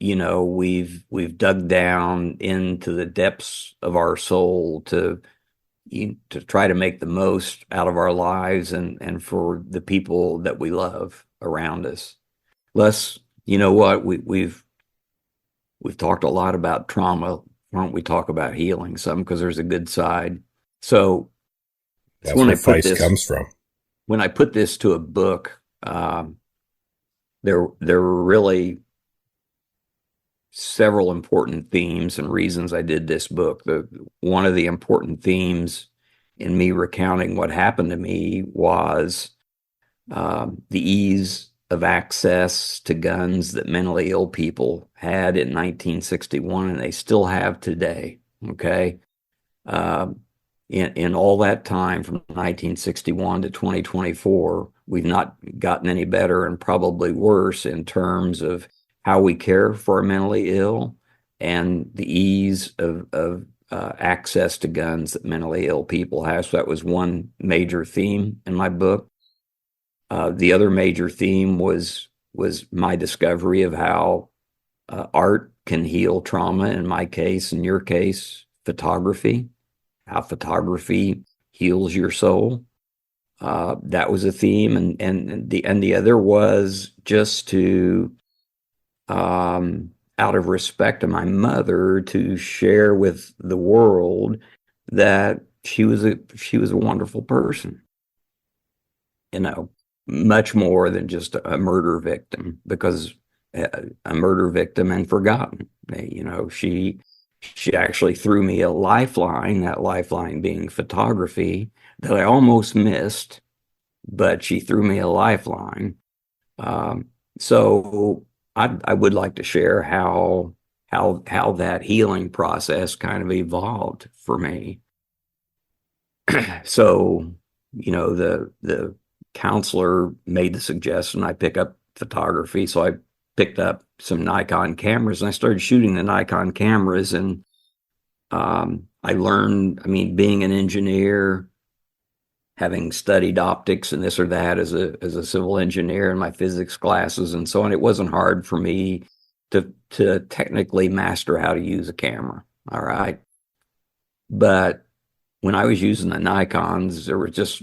we've dug down into the depths of our soul to try to make the most out of our lives and for the people that we love around us. Les, you know what? We've talked a lot about trauma. Why don't we talk about healing some? Because there's a good side. So that's where Phys comes from. When I put this to a book, there were really several important themes and reasons I did this book. One of the important themes in me recounting what happened to me was the ease of access to guns that mentally ill people had in 1961, and they still have today. Okay. In all that time from 1961 to 2024, we've not gotten any better, and probably worse in terms of how we care for our mentally ill and the ease of access to guns that mentally ill people have. So that was one major theme in my book. The other major theme was my discovery of how art can heal trauma. In my case, in your case, photography, how photography heals your soul. That was a theme, and the other was just to, out of respect to my mother, to share with the world that she was a wonderful person. Much more than just a murder victim, because a murder victim and forgotten. She actually threw me a lifeline, that lifeline being photography, that I almost missed, but she threw me a lifeline. So I would like to share how that healing process kind of evolved for me. So, the counselor made the suggestion I pick up photography. So I picked up some Nikon cameras and I started shooting the Nikon cameras. And I learned, being an engineer, having studied optics and this or that as a civil engineer in my physics classes and so on, it wasn't hard for me to technically master how to use a camera. All right. But when I was using the Nikons, there was just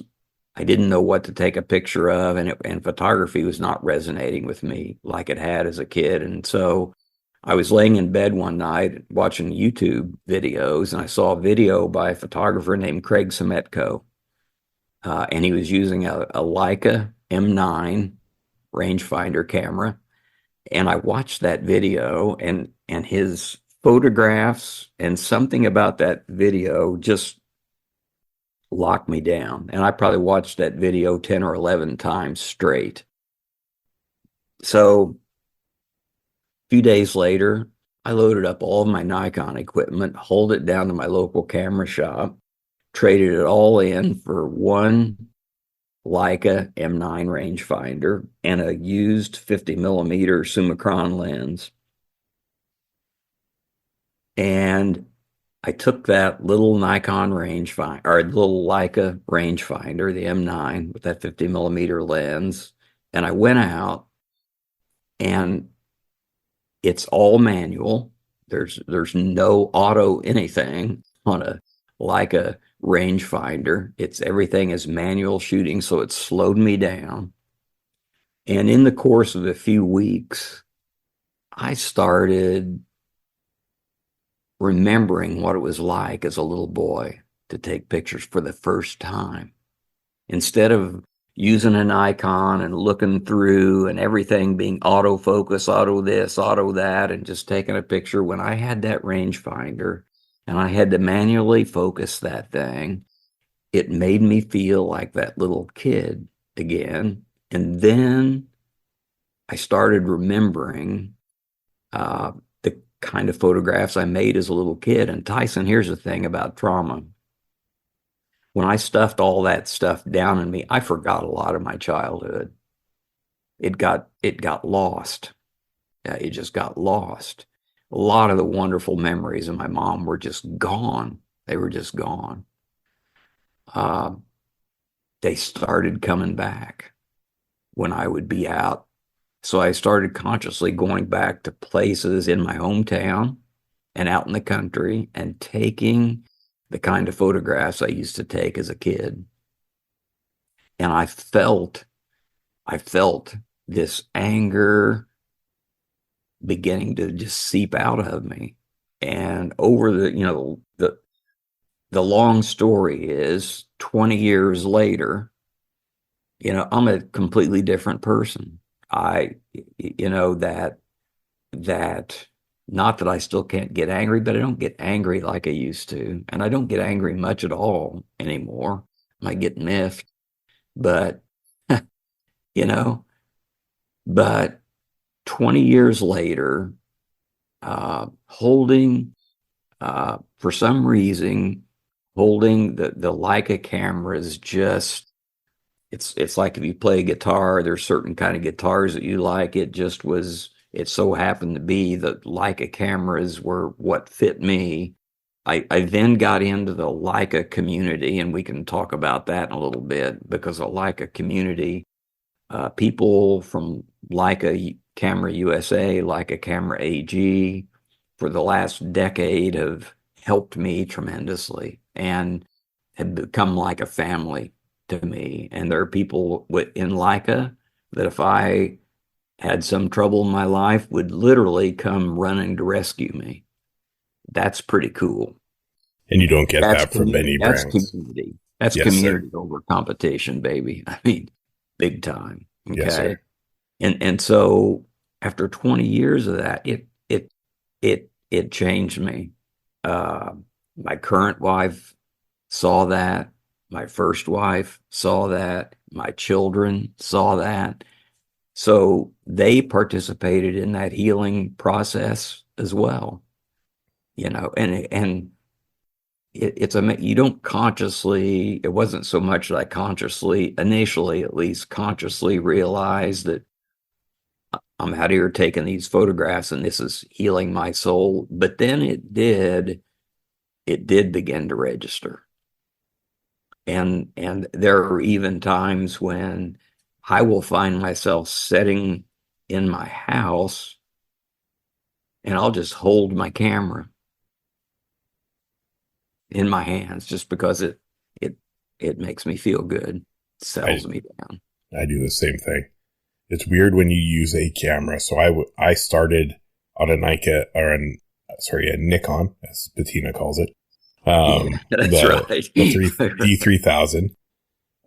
I didn't know what to take a picture of, and photography was not resonating with me like it had as a kid. And so I was laying in bed one night watching YouTube videos, and I saw a video by a photographer named Craig Semetko, and he was using a Leica M9 rangefinder camera. And I watched that video, and his photographs and something about that video just locked me down. And I probably watched that video 10 or 11 times straight. So a few days later, I loaded up all of my Nikon equipment, hauled it down to my local camera shop, traded it all in for one Leica M9 rangefinder and a used 50 millimeter Summicron lens. And I took that little Nikon rangefinder, or little Leica rangefinder, the M9 with that 50 millimeter lens, and I went out, and it's all manual. There's no auto anything on a Leica rangefinder. Everything is manual shooting, so it slowed me down. And in the course of a few weeks, I started remembering what it was like as a little boy to take pictures for the first time. Instead of using an Nikon and looking through and everything being autofocus, auto this, auto that, and just taking a picture, when I had that rangefinder and I had to manually focus that thing, it made me feel like that little kid again. And then I started remembering the kind of photographs I made as a little kid. And Tyson, here's the thing about trauma. When I stuffed all that stuff down in me, I forgot a lot of my childhood. It got lost. It just got lost. A lot of the wonderful memories of my mom were just gone. They were just gone. They started coming back when I would be out. So I started consciously going back to places in my hometown and out in the country and taking the kind of photographs I used to take as a kid. And I felt this anger beginning to just seep out of me. And over the long story is 20 years later, I'm a completely different person. That not that I still can't get angry, but I don't get angry like I used to. And I don't get angry much at all anymore. I might get miffed, but, but 20 years later, for some reason, holding the Leica cameras just, it's like if you play guitar, there's certain kind of guitars that you like. It so happened to be that Leica cameras were what fit me. I then got into the Leica community, and we can talk about that in a little bit, because the Leica community, people from Leica Camera USA, Leica Camera AG, for the last decade have helped me tremendously and have become like a family to me. And there are people in Leica that if I had some trouble in my life would literally come running to rescue me. That's pretty cool. And you don't get that from many brands. That's community. That's community over competition, baby. I mean, big time. Okay. Yes, sir. And so after 20 years of that, it changed me. My current wife saw that. My first wife saw that. My children saw that. So they participated in that healing process as well, and you don't consciously, it wasn't so much that I consciously, initially at least, consciously realized that I'm out here taking these photographs and this is healing my soul. But then it did begin to register. And there are even times when I will find myself sitting in my house and I'll just hold my camera in my hands just because it makes me feel good. settles me down. I do the same thing. It's weird when you use a camera. So I started on a Nikon, as Bettina calls it. That's right. The D3000.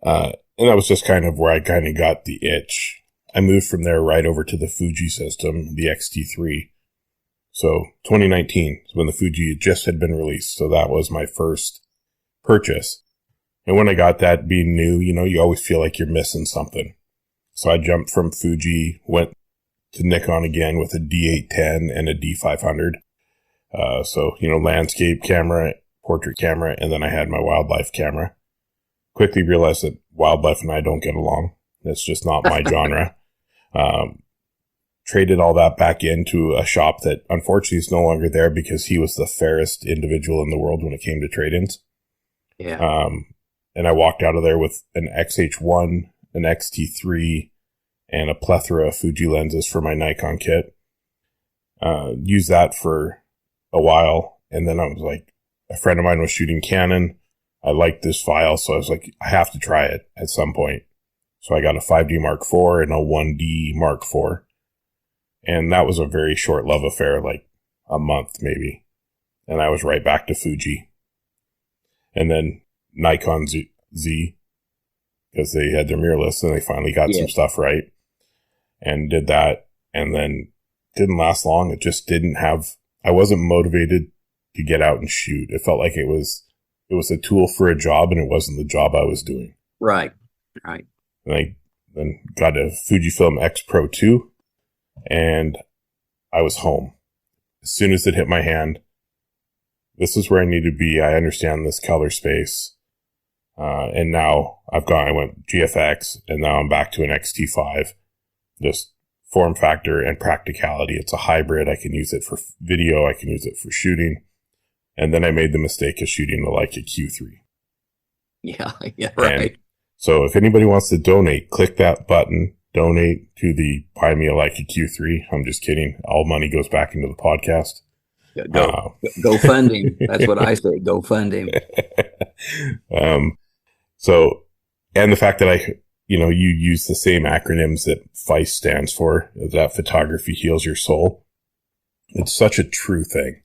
And that was just kind of where I kind of got the itch. I moved from there right over to the Fuji system, the X-T3. So 2019 is when the Fuji just had been released. So that was my first purchase. And when I got that, being new, you always feel like you're missing something. So I jumped from Fuji, went to Nikon again with a D810 and a D500. So, landscape camera, portrait camera, and then I had my wildlife camera. Quickly realized that wildlife and I don't get along. That's just not my genre. Traded all that back into a shop that unfortunately is no longer there because he was the fairest individual in the world when it came to trade-ins. Yeah. And I walked out of there with an XH1, an XT3, and a plethora of Fuji lenses for my Nikon kit. Used that for a while, and then I was like, a friend of mine was shooting Canon. I liked this file, so I was like, I have to try it at some point. So I got a 5D Mark IV and a 1D Mark IV. And that was a very short love affair, like a month maybe. And I was right back to Fuji. And then Nikon Z, because they had their mirrorless and they finally got some stuff right. And did that. And then didn't last long. It just didn't have, I wasn't motivated to get out and shoot. It felt like it was a tool for a job and it wasn't the job I was doing. Right. And I then got a Fujifilm X Pro 2 and I was home. As soon as it hit my hand, this is where I need to be. I understand this color space. And now I went GFX and now I'm back to an XT5. Just form factor and practicality. It's a hybrid. I can use it for video. I can use it for shooting. And then I made the mistake of shooting the Leica Q3. Yeah, right. And so if anybody wants to donate, click that button, donate to the Buy Me a Leica Q3. I'm just kidding. All money goes back into the podcast. Go fund him. That's what I say. Go fund him. So, and the fact that you use the same acronyms that FICE stands for, that photography heals your soul. It's such a true thing.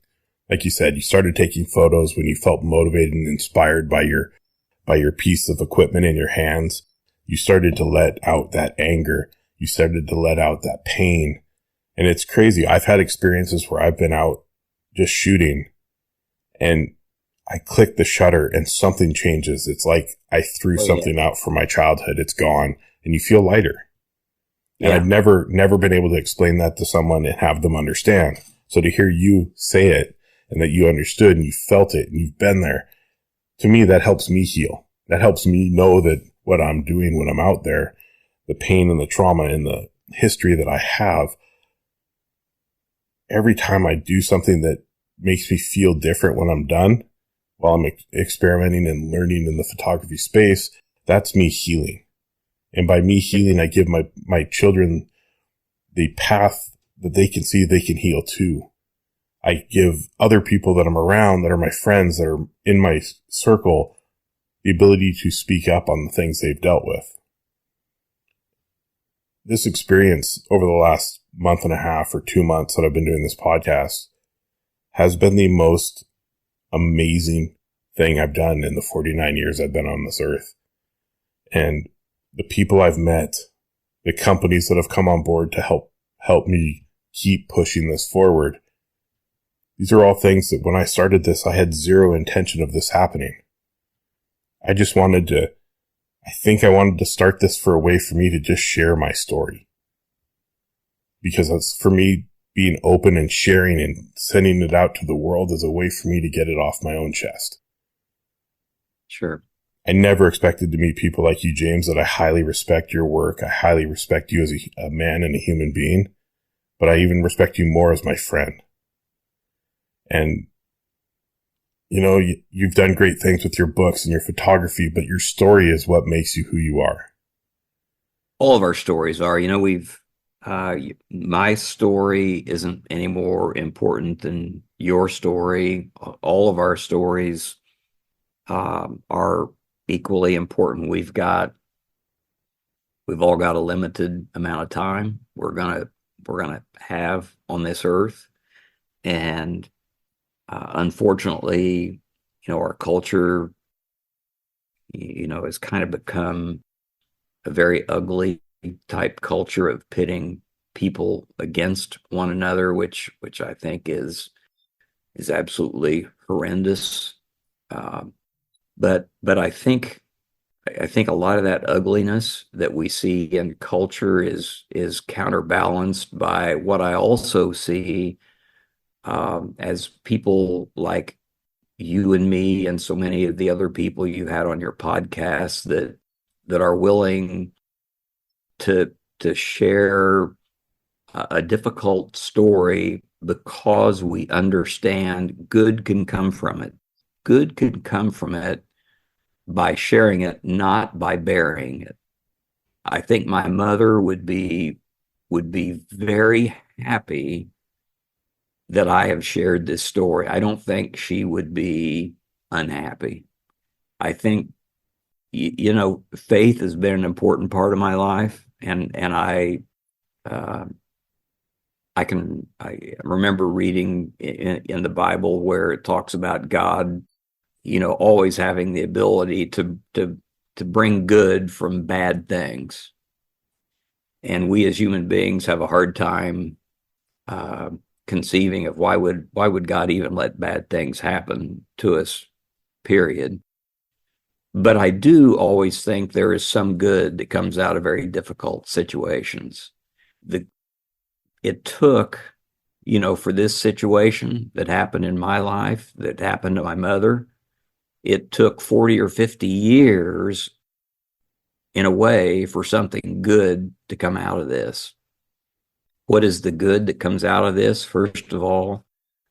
Like you said, you started taking photos when you felt motivated and inspired by your piece of equipment in your hands. You started to let out that anger. You started to let out that pain. And it's crazy. I've had experiences where I've been out just shooting and I click the shutter and something changes. It's like I threw something out from my childhood. It's gone and you feel lighter. And I've never been able to explain that to someone and have them understand. So to hear you say it and that you understood and you felt it and you've been there, to me, that helps me heal. That helps me know that what I'm doing when I'm out there, the pain and the trauma and the history that I have, every time I do something that makes me feel different when I'm done, while I'm experimenting and learning in the photography space, that's me healing. And by me healing, I give my children the path that they can see they can heal too. I give other people that I'm around, that are my friends, that are in my circle, the ability to speak up on the things they've dealt with. This experience over the last month and a half or 2 months that I've been doing this podcast has been the most amazing thing I've done in the 49 years I've been on this earth. And the people I've met, the companies that have come on board to help me keep pushing this forward. These are all things that when I started this, I had zero intention of this happening. I wanted to start this for a way for me to just share my story. Because it's, for me, being open and sharing and sending it out to the world is a way for me to get it off my own chest. Sure. I never expected to meet people like you, James, that I highly respect your work. I highly respect you as a man and a human being, but I even respect you more as my friend. And, you've done great things with your books and your photography, but your story is what makes you who you are. All of our stories are, my story isn't any more important than your story. All of our stories are equally important. We've got we've all got a limited amount of time we're gonna have on this earth, and unfortunately, our culture, has kind of become a very ugly type culture of pitting people against one another, which I think is absolutely horrendous. Um, but I think a lot of that ugliness that we see in culture is counterbalanced by what I also see, as people like you and me and so many of the other people you had on your podcast that are willing to share a difficult story because we understand good can come from it. Good can come from it by sharing it, not by burying it. I think my mother would be very happy that I have shared this story. I don't think she would be unhappy. I think faith has been an important part of my life, and uh, I remember reading in the Bible where it talks about God, always having the ability to bring good from bad things, and we as human beings have a hard time uh, conceiving of why would God even let bad things happen to us, period. But I do always think there is some good that comes out of very difficult situations. It took, for this situation that happened in my life, that happened to my mother, it took 40 or 50 years in a way for something good to come out of this. What is the good that comes out of this? First of all,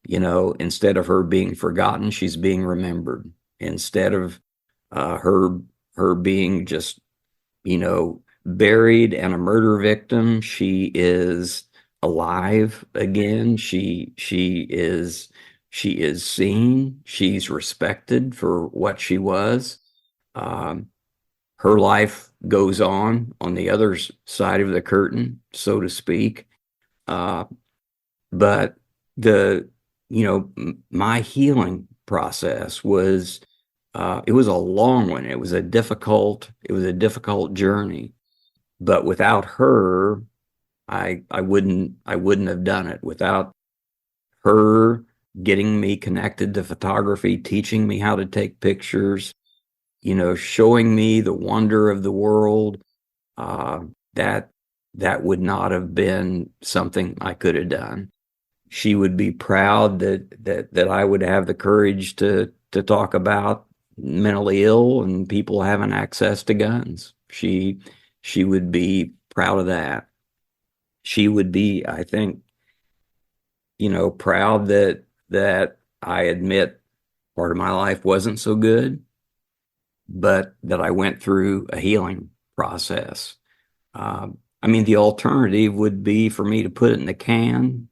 instead of her being forgotten, she's being remembered. Instead of her being just, buried and a murder victim, she is alive again. She is seen. She's respected for what she was. Her life goes on the other side of the curtain, so to speak. But my healing process it was a long one. It was a difficult journey, but without her, I wouldn't have done it. Without her getting me connected to photography, teaching me how to take pictures, showing me the wonder of the world, that would not have been something I could have done. She would be proud that I would have the courage to talk about mentally ill and people having access to guns. She would be proud of that. She would be, I think, proud that I admit part of my life wasn't so good, but that I went through a healing process. The alternative would be for me to put it in the can,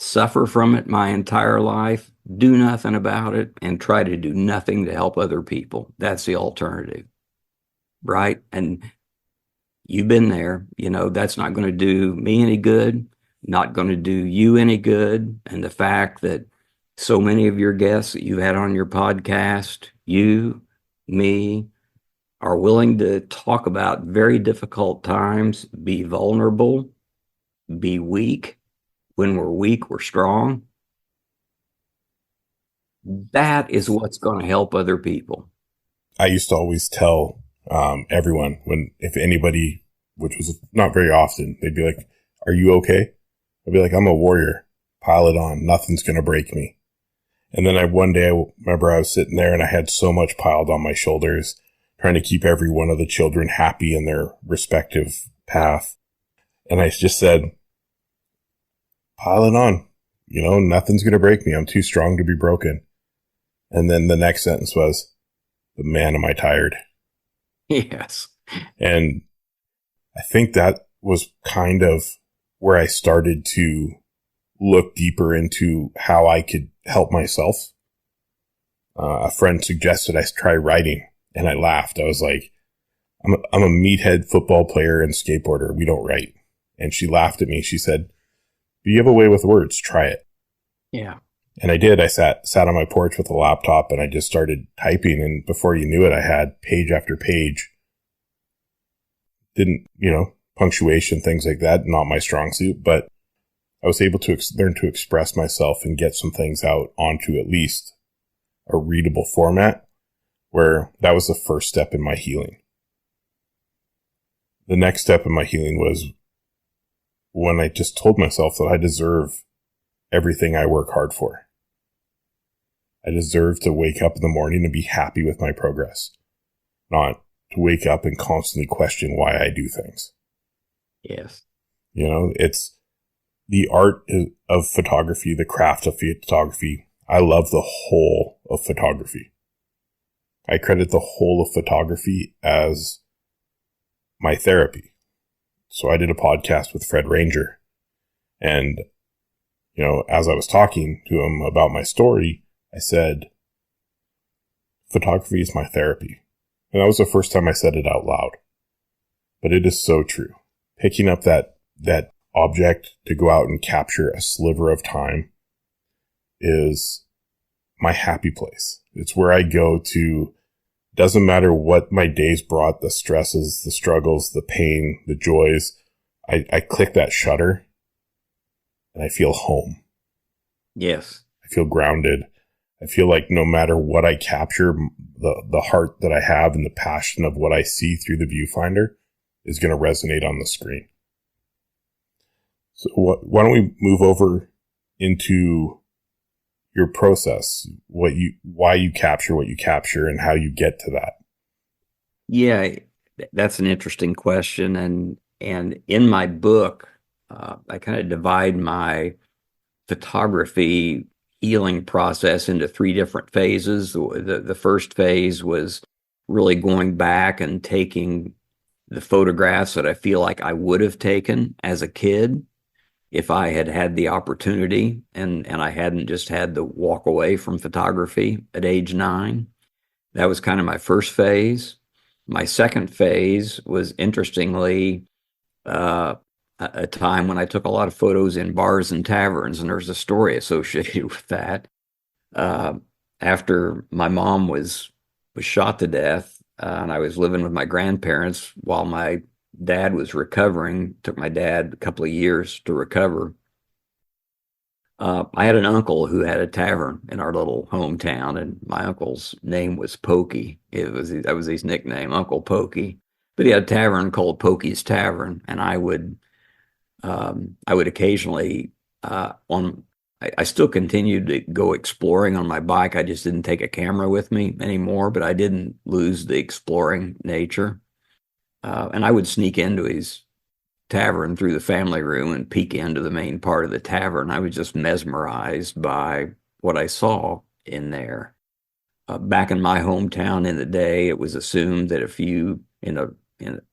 suffer from it my entire life, do nothing about it, and try to do nothing to help other people. That's the alternative, right? And you've been there. That's not going to do me any good, not going to do you any good. And the fact that so many of your guests that you had on your podcast, you, me, are willing to talk about very difficult times, be vulnerable, be weak. When we're weak, we're strong. That is what's going to help other people. I used to always tell everyone if anybody, which was not very often, they'd be like, "Are you okay?" I'd be like, "I'm a warrior. Pile it on. Nothing's going to break me." And then one day I remember I was sitting there and I had so much piled on my shoulders, trying to keep every one of the children happy in their respective path. And I just said, "Pile it on. Nothing's going to break me. I'm too strong to be broken." And then the next sentence was, "But man, am I tired." Yes. And I think that was kind of where I started to look deeper into how I could help myself. A friend suggested I try writing, and I laughed. I was like, I'm a meathead football player and skateboarder. We don't write. And she laughed at me. She said, you have a way with words. Try it. Yeah. And I did. I sat on my porch with a laptop and I just started typing. And before you knew it, I had page after page. Didn't, punctuation, things like that, not my strong suit, but I was able to learn to express myself and get some things out onto at least a readable format, where that was the first step in my healing. The next step in my healing was when I just told myself that I deserve everything I work hard for. I deserve to wake up in the morning and be happy with my progress, not to wake up and constantly question why I do things. Yes. It's the art of photography, the craft of photography. I love the whole of photography. I credit the whole of photography as my therapy. So I did a podcast with Fred Ranger, and, as I was talking to him about my story, I said, photography is my therapy. And that was the first time I said it out loud. But it is so true. Picking up that object to go out and capture a sliver of time is my happy place. It's where I go to. Doesn't matter what my days brought, the stresses, the struggles, the pain, the joys. I click that shutter and I feel home. Yes. I feel grounded. I feel like no matter what I capture, the heart that I have and the passion of what I see through the viewfinder is going to resonate on the screen. So why don't we move over into your process, why you capture what you capture and how you get to that? Yeah, that's an interesting question. And in my book, I kind of divide my photography healing process into 3 different phases. The first phase was really going back and taking the photographs that I feel like I would have taken as a kid if I had had the opportunity and I hadn't just had to walk away from photography at age 9. That was kind of my first phase. My second phase was, interestingly, a time when I took a lot of photos in bars and taverns, and there's a story associated with that. After my mom was shot to death, and I was living with my grandparents while my dad was recovering. Took my dad a couple of years to recover. I had an uncle who had a tavern in our little hometown, and my uncle's name was Pokey. That was his nickname, Uncle Pokey. But he had a tavern called Pokey's Tavern, and I would occasionally I still continued to go exploring on my bike. I just didn't take a camera with me anymore, but I didn't lose the exploring nature. And I would sneak into his tavern through the family room and peek into the main part of the tavern. I was just mesmerized by what I saw in there. Back in my hometown in the day, it was assumed that if you, in the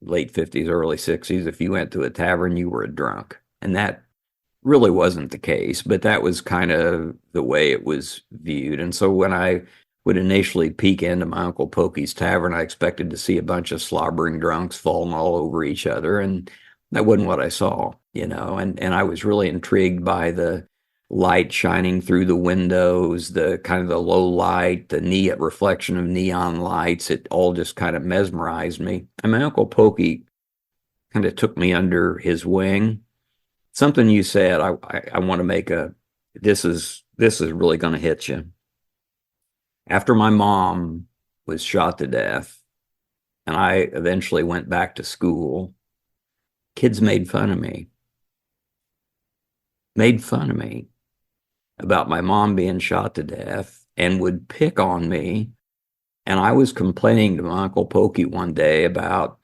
late 50s, early 60s, if you went to a tavern, you were a drunk. And that really wasn't the case, but that was kind of the way it was viewed. And so when I would initially peek into my Uncle Pokey's tavern, I expected to see a bunch of slobbering drunks falling all over each other. And that wasn't what I saw, and I was really intrigued by the light shining through the windows, the kind of the low light, the reflection of neon lights. It all just kind of mesmerized me. And my Uncle Pokey kind of took me under his wing. Something you said, I want to make this is really going to hit you. After my mom was shot to death, and I eventually went back to school, kids made fun of me about my mom being shot to death and would pick on me. And I was complaining to my Uncle Pokey one day about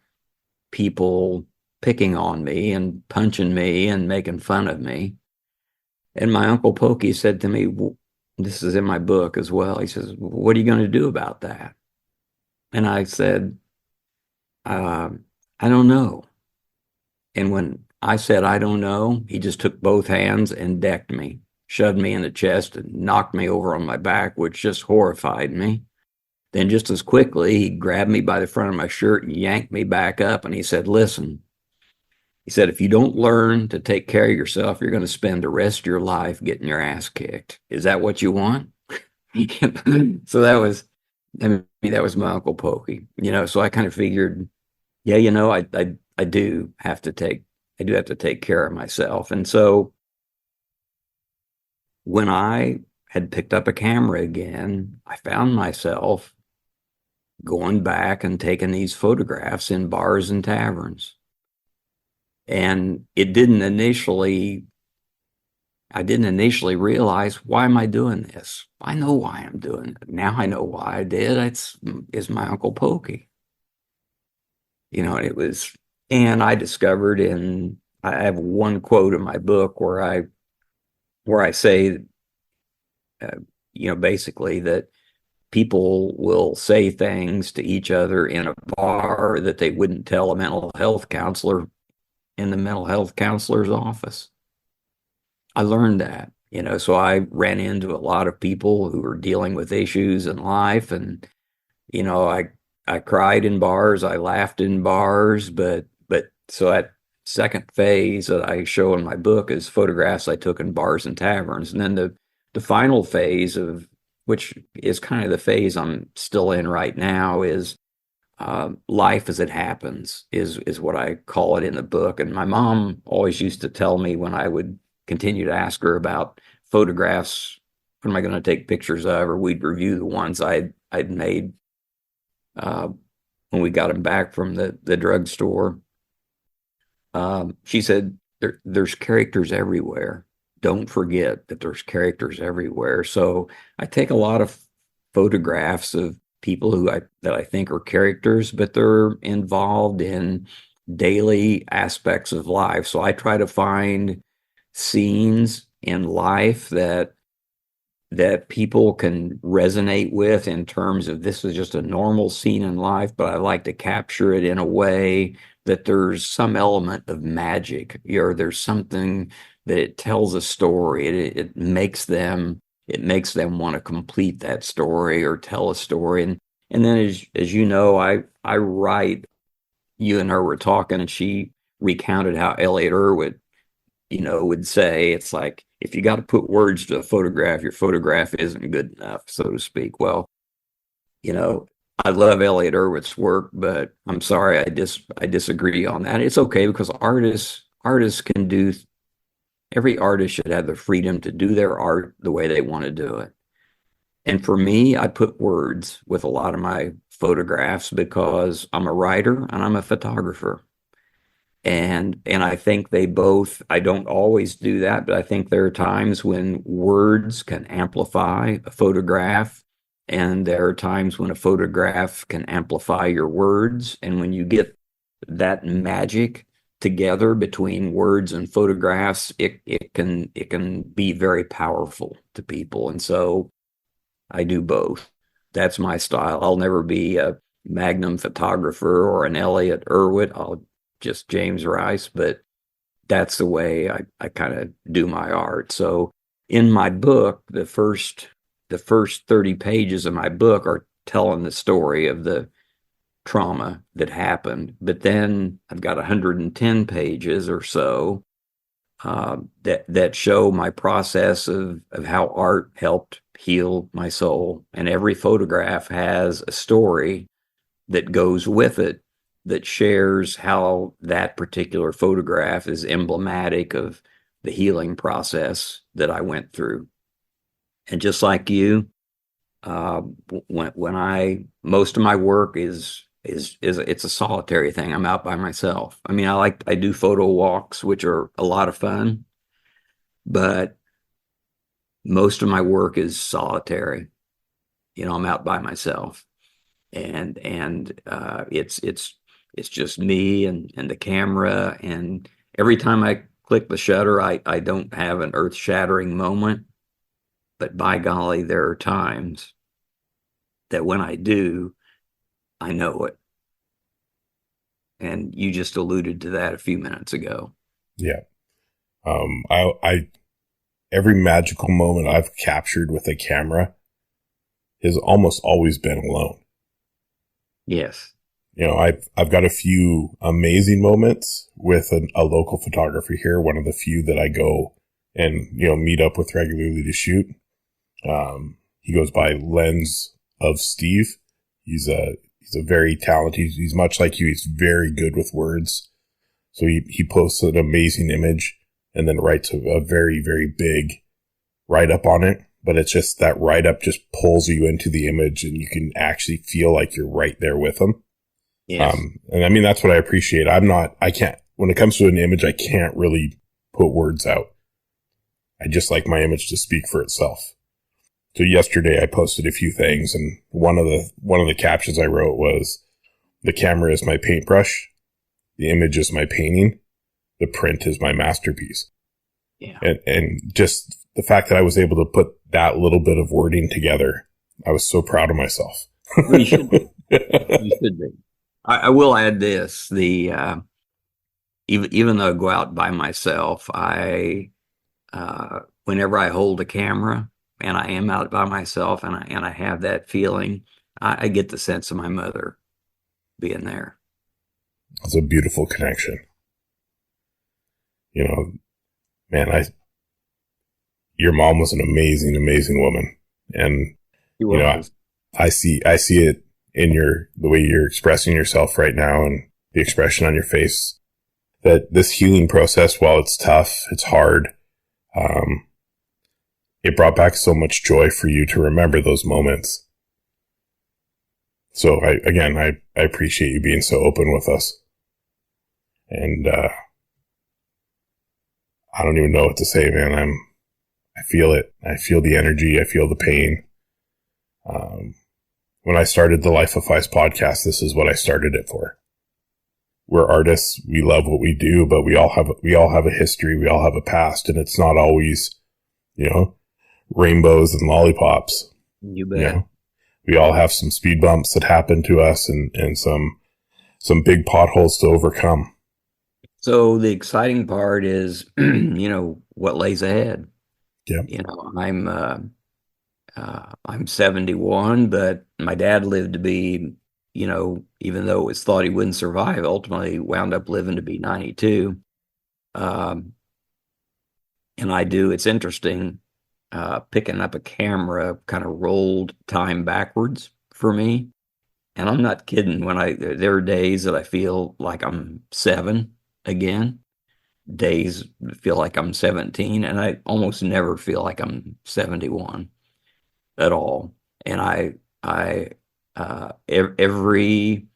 people picking on me and punching me and making fun of me. And my Uncle Pokey said to me, this is in my book as well, he says, what are you going to do about that? And I said, I don't know. And when I said, I don't know, he just took both hands and decked me, shoved me in the chest and knocked me over on my back, which just horrified me. Then just as quickly, he grabbed me by the front of my shirt and yanked me back up. And he said, listen, he said, if you don't learn to take care of yourself, you're going to spend the rest of your life getting your ass kicked. Is that what you want? So that was, I mean, that was my Uncle Pokey, so I kind of figured, yeah, I do have to take care of myself. And so when I had picked up a camera again, I found myself going back and taking these photographs in bars and taverns. And I didn't initially realize, why am I doing this? I know why I'm doing it. Now I know why I did. It's my Uncle Pokey. And I discovered I have one quote in my book where I say, basically that people will say things to each other in a bar that they wouldn't tell a mental health counselor in the mental health counselor's office. I learned that, so I ran into a lot of people who were dealing with issues in life, and, I cried in bars, I laughed in bars, but so that second phase that I show in my book is photographs I took in bars and taverns. And then the final phase, of which is kind of the phase I'm still in right now, is life as it happens, is what I call it in the book. And my mom always used to tell me, when I would continue to ask her about photographs, what am I going to take pictures of, or we'd review the ones I'd made when we got them back from the drugstore. She said, there's characters everywhere. Don't forget that there's characters everywhere. So I take a lot of photographs of people that I think are characters, but they're involved in daily aspects of life. So I try to find scenes in life that people can resonate with, in terms of, this is just a normal scene in life, but I like to capture it in a way that there's some element of magic, or there's something that it tells a story. It makes them want to complete that story or tell a story. And then as you know, I write. You and her were talking, and she recounted how Elliot Erwitt, would say, it's like, if you got to put words to a photograph, your photograph isn't good enough, so to speak. Well, I love Elliot Erwitt's work, but I'm sorry, I disagree on that. It's okay, because artists can do. Every artist should have the freedom to do their art the way they want to do it. And for me, I put words with a lot of my photographs because I'm a writer and I'm a photographer. And I think they both, I don't always do that, but I think there are times when words can amplify a photograph, and there are times when a photograph can amplify your words. And when you get that magic together between words and photographs, it can be very powerful to people. And so I do both. That's my style. I'll never be a Magnum photographer or an Elliot Erwitt. I'll just James Rice, but that's the way I kind of do my art. So in my book, the first 30 pages of my book are telling the story of the trauma that happened. But then I've got 110 pages or so that show my process of how art helped heal my soul. And every photograph has a story that goes with it, that shares how that particular photograph is emblematic of the healing process that I went through. And just like you, most of my work is it's a solitary thing. I'm out by myself. I mean, I do photo walks, which are a lot of fun, but most of my work is solitary. I'm out by myself, and it's just me and the camera. And every time I click the shutter, I don't have an earth-shattering moment, but by golly, there are times that when I do, I know it. And you just alluded to that a few minutes ago. Yeah. I every magical moment I've captured with a camera has almost always been alone. Yes. I've got a few amazing moments with a local photographer here. One of the few that I go and, meet up with regularly to shoot. He goes by Lens of Steve. He's a very talented, he's much like you. He's very good with words. So he posts an amazing image and then writes a very, very big write up on it. But it's just that write up just pulls you into the image and you can actually feel like you're right there with him. Yes. And I mean, that's what I appreciate. When it comes to an image, I can't really put words out. I just like my image to speak for itself. So yesterday I posted a few things, and one of the captions I wrote was, "The camera is my paintbrush. The image is my painting. The print is my masterpiece." Yeah. And just the fact that I was able to put that little bit of wording together, I was so proud of myself. Well, you should be. You should be. I will add this: even though I go out by myself, whenever I hold a camera and I am out by myself and I have that feeling, I get the sense of my mother being there. It's a beautiful connection. Man, your mom was an amazing, amazing woman, and I see it in the way you're expressing yourself right now and the expression on your face, that this healing process, while it's tough, it's hard, it brought back so much joy for you to remember those moments. So I appreciate you being so open with us. And, I don't even know what to say, man. I feel it. I feel the energy. I feel the pain. When I started the Life of Phys podcast, this is what I started it for. We're artists. We love what we do, but we all have a history. We all have a past, and it's not always, rainbows and lollipops. You bet. We all have some speed bumps that happen to us and some big potholes to overcome. So the exciting part is, what lays ahead. Yeah. I'm 71, but my dad lived to be, even though it was thought he wouldn't survive, ultimately wound up living to be 92. And it's interesting, picking up a camera kind of rolled time backwards for me. And I'm not kidding there are days that I feel like I'm 7 again. Days feel like I'm 17, and I almost never feel like I'm 71 at all. And every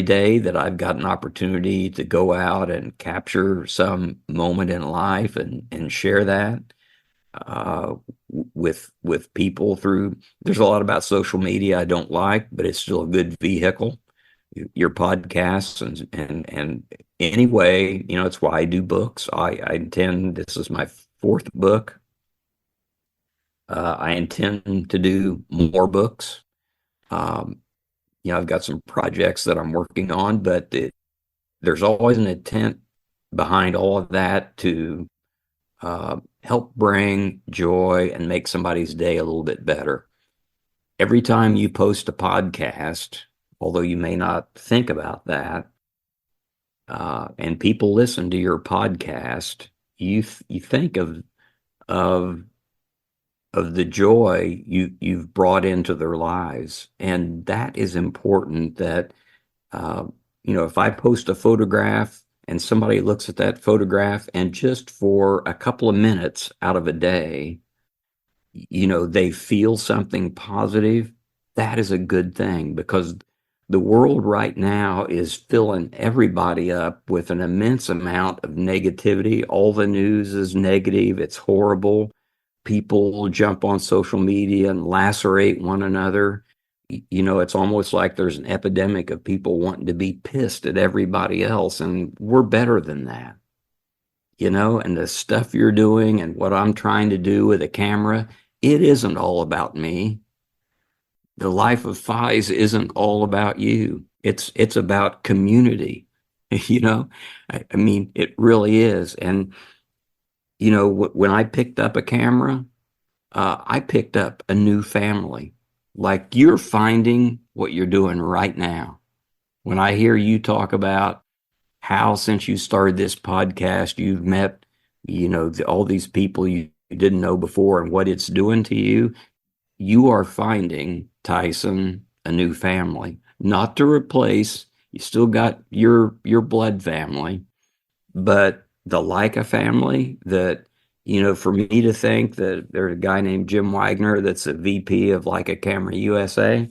day that I've got an opportunity to go out and capture some moment in life and share that with people there's a lot about social media I don't like, but it's still a good vehicle. Your podcasts and anyway, it's why I do books. This is my 4th book. I intend to do more books. I've got some projects that I'm working on, but there's always an intent behind all of that to help bring joy and make somebody's day a little bit better. Every time you post a podcast, although you may not think about that, and people listen to your podcast, you think of the joy you've brought into their lives, and that is important. That if I post a photograph and somebody looks at that photograph and just for a couple of minutes out of a day, they feel something positive, that is a good thing, because the world right now is filling everybody up with an immense amount of negativity. All the news is negative. It's horrible. People jump on social media and lacerate one another. It's almost like there's an epidemic of people wanting to be pissed at everybody else, and we're better than that. And the stuff you're doing and what I'm trying to do with a camera, it isn't all about me. The Life of Phys isn't all about you. It's about community. I mean, it really is. And when I picked up a camera, I picked up a new family. like you're finding what you're doing right now. When I hear you talk about how since you started this podcast, you've met, all these people you didn't know before and what it's doing to you, you are finding, Tyson, a new family, not to replace, you still got your blood family, but the Leica family that, for me to think that there's a guy named Jim Wagner that's a VP of Leica Camera USA,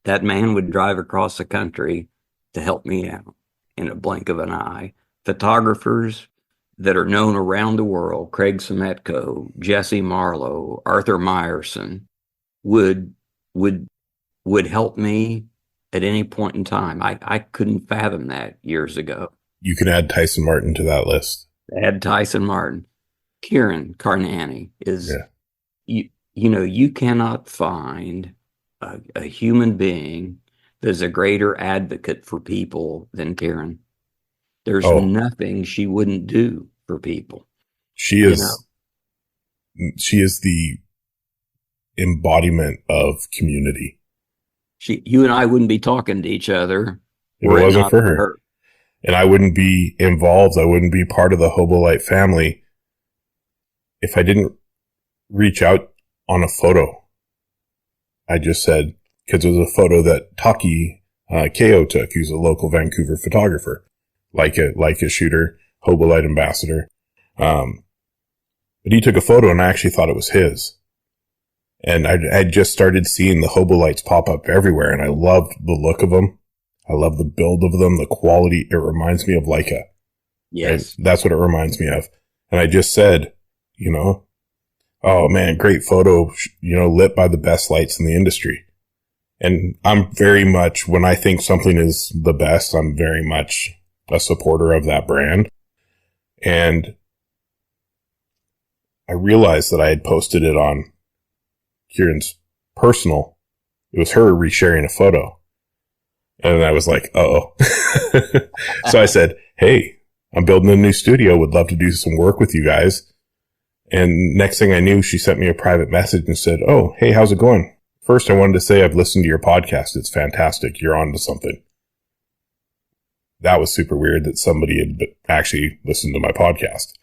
that man would drive across the country to help me out in a blink of an eye. Photographers that are known around the world, Craig Semetko, Jesse Marlowe, Arthur Meyerson, would would would help me at any point in time. I couldn't fathom that years ago. You can add Tyson Martin to that list. Add Tyson Martin. Kieran Carnani is, you cannot find a human being that's a greater advocate for people than Kieran. There's nothing she wouldn't do for people. She is the embodiment of community. You and I wouldn't be talking to each other if it wasn't for her. And I wouldn't be involved. I wouldn't be part of the Hobolite family if I didn't reach out on a photo. I just said, because it was a photo that Taki Ko took, who's a local Vancouver photographer, like a shooter, Hobolite ambassador. But he took a photo and I actually thought it was his. And I just started seeing the Hobolites pop up everywhere, and I loved the look of them. I love the build of them, the quality. It reminds me of Leica. Yes. Right? That's what it reminds me of. And I just said, oh man, great photo, lit by the best lights in the industry. And I'm very much, when I think something is the best, I'm very much a supporter of that brand. And I realized that I had posted it on Kieran's personal. It was her resharing a photo. And I was like, uh-oh. So I said, hey, I'm building a new studio. Would love to do some work with you guys. And next thing I knew, she sent me a private message and said, oh, hey, how's it going? First, I wanted to say I've listened to your podcast. It's fantastic. You're on to something. That was super weird that somebody had actually listened to my podcast.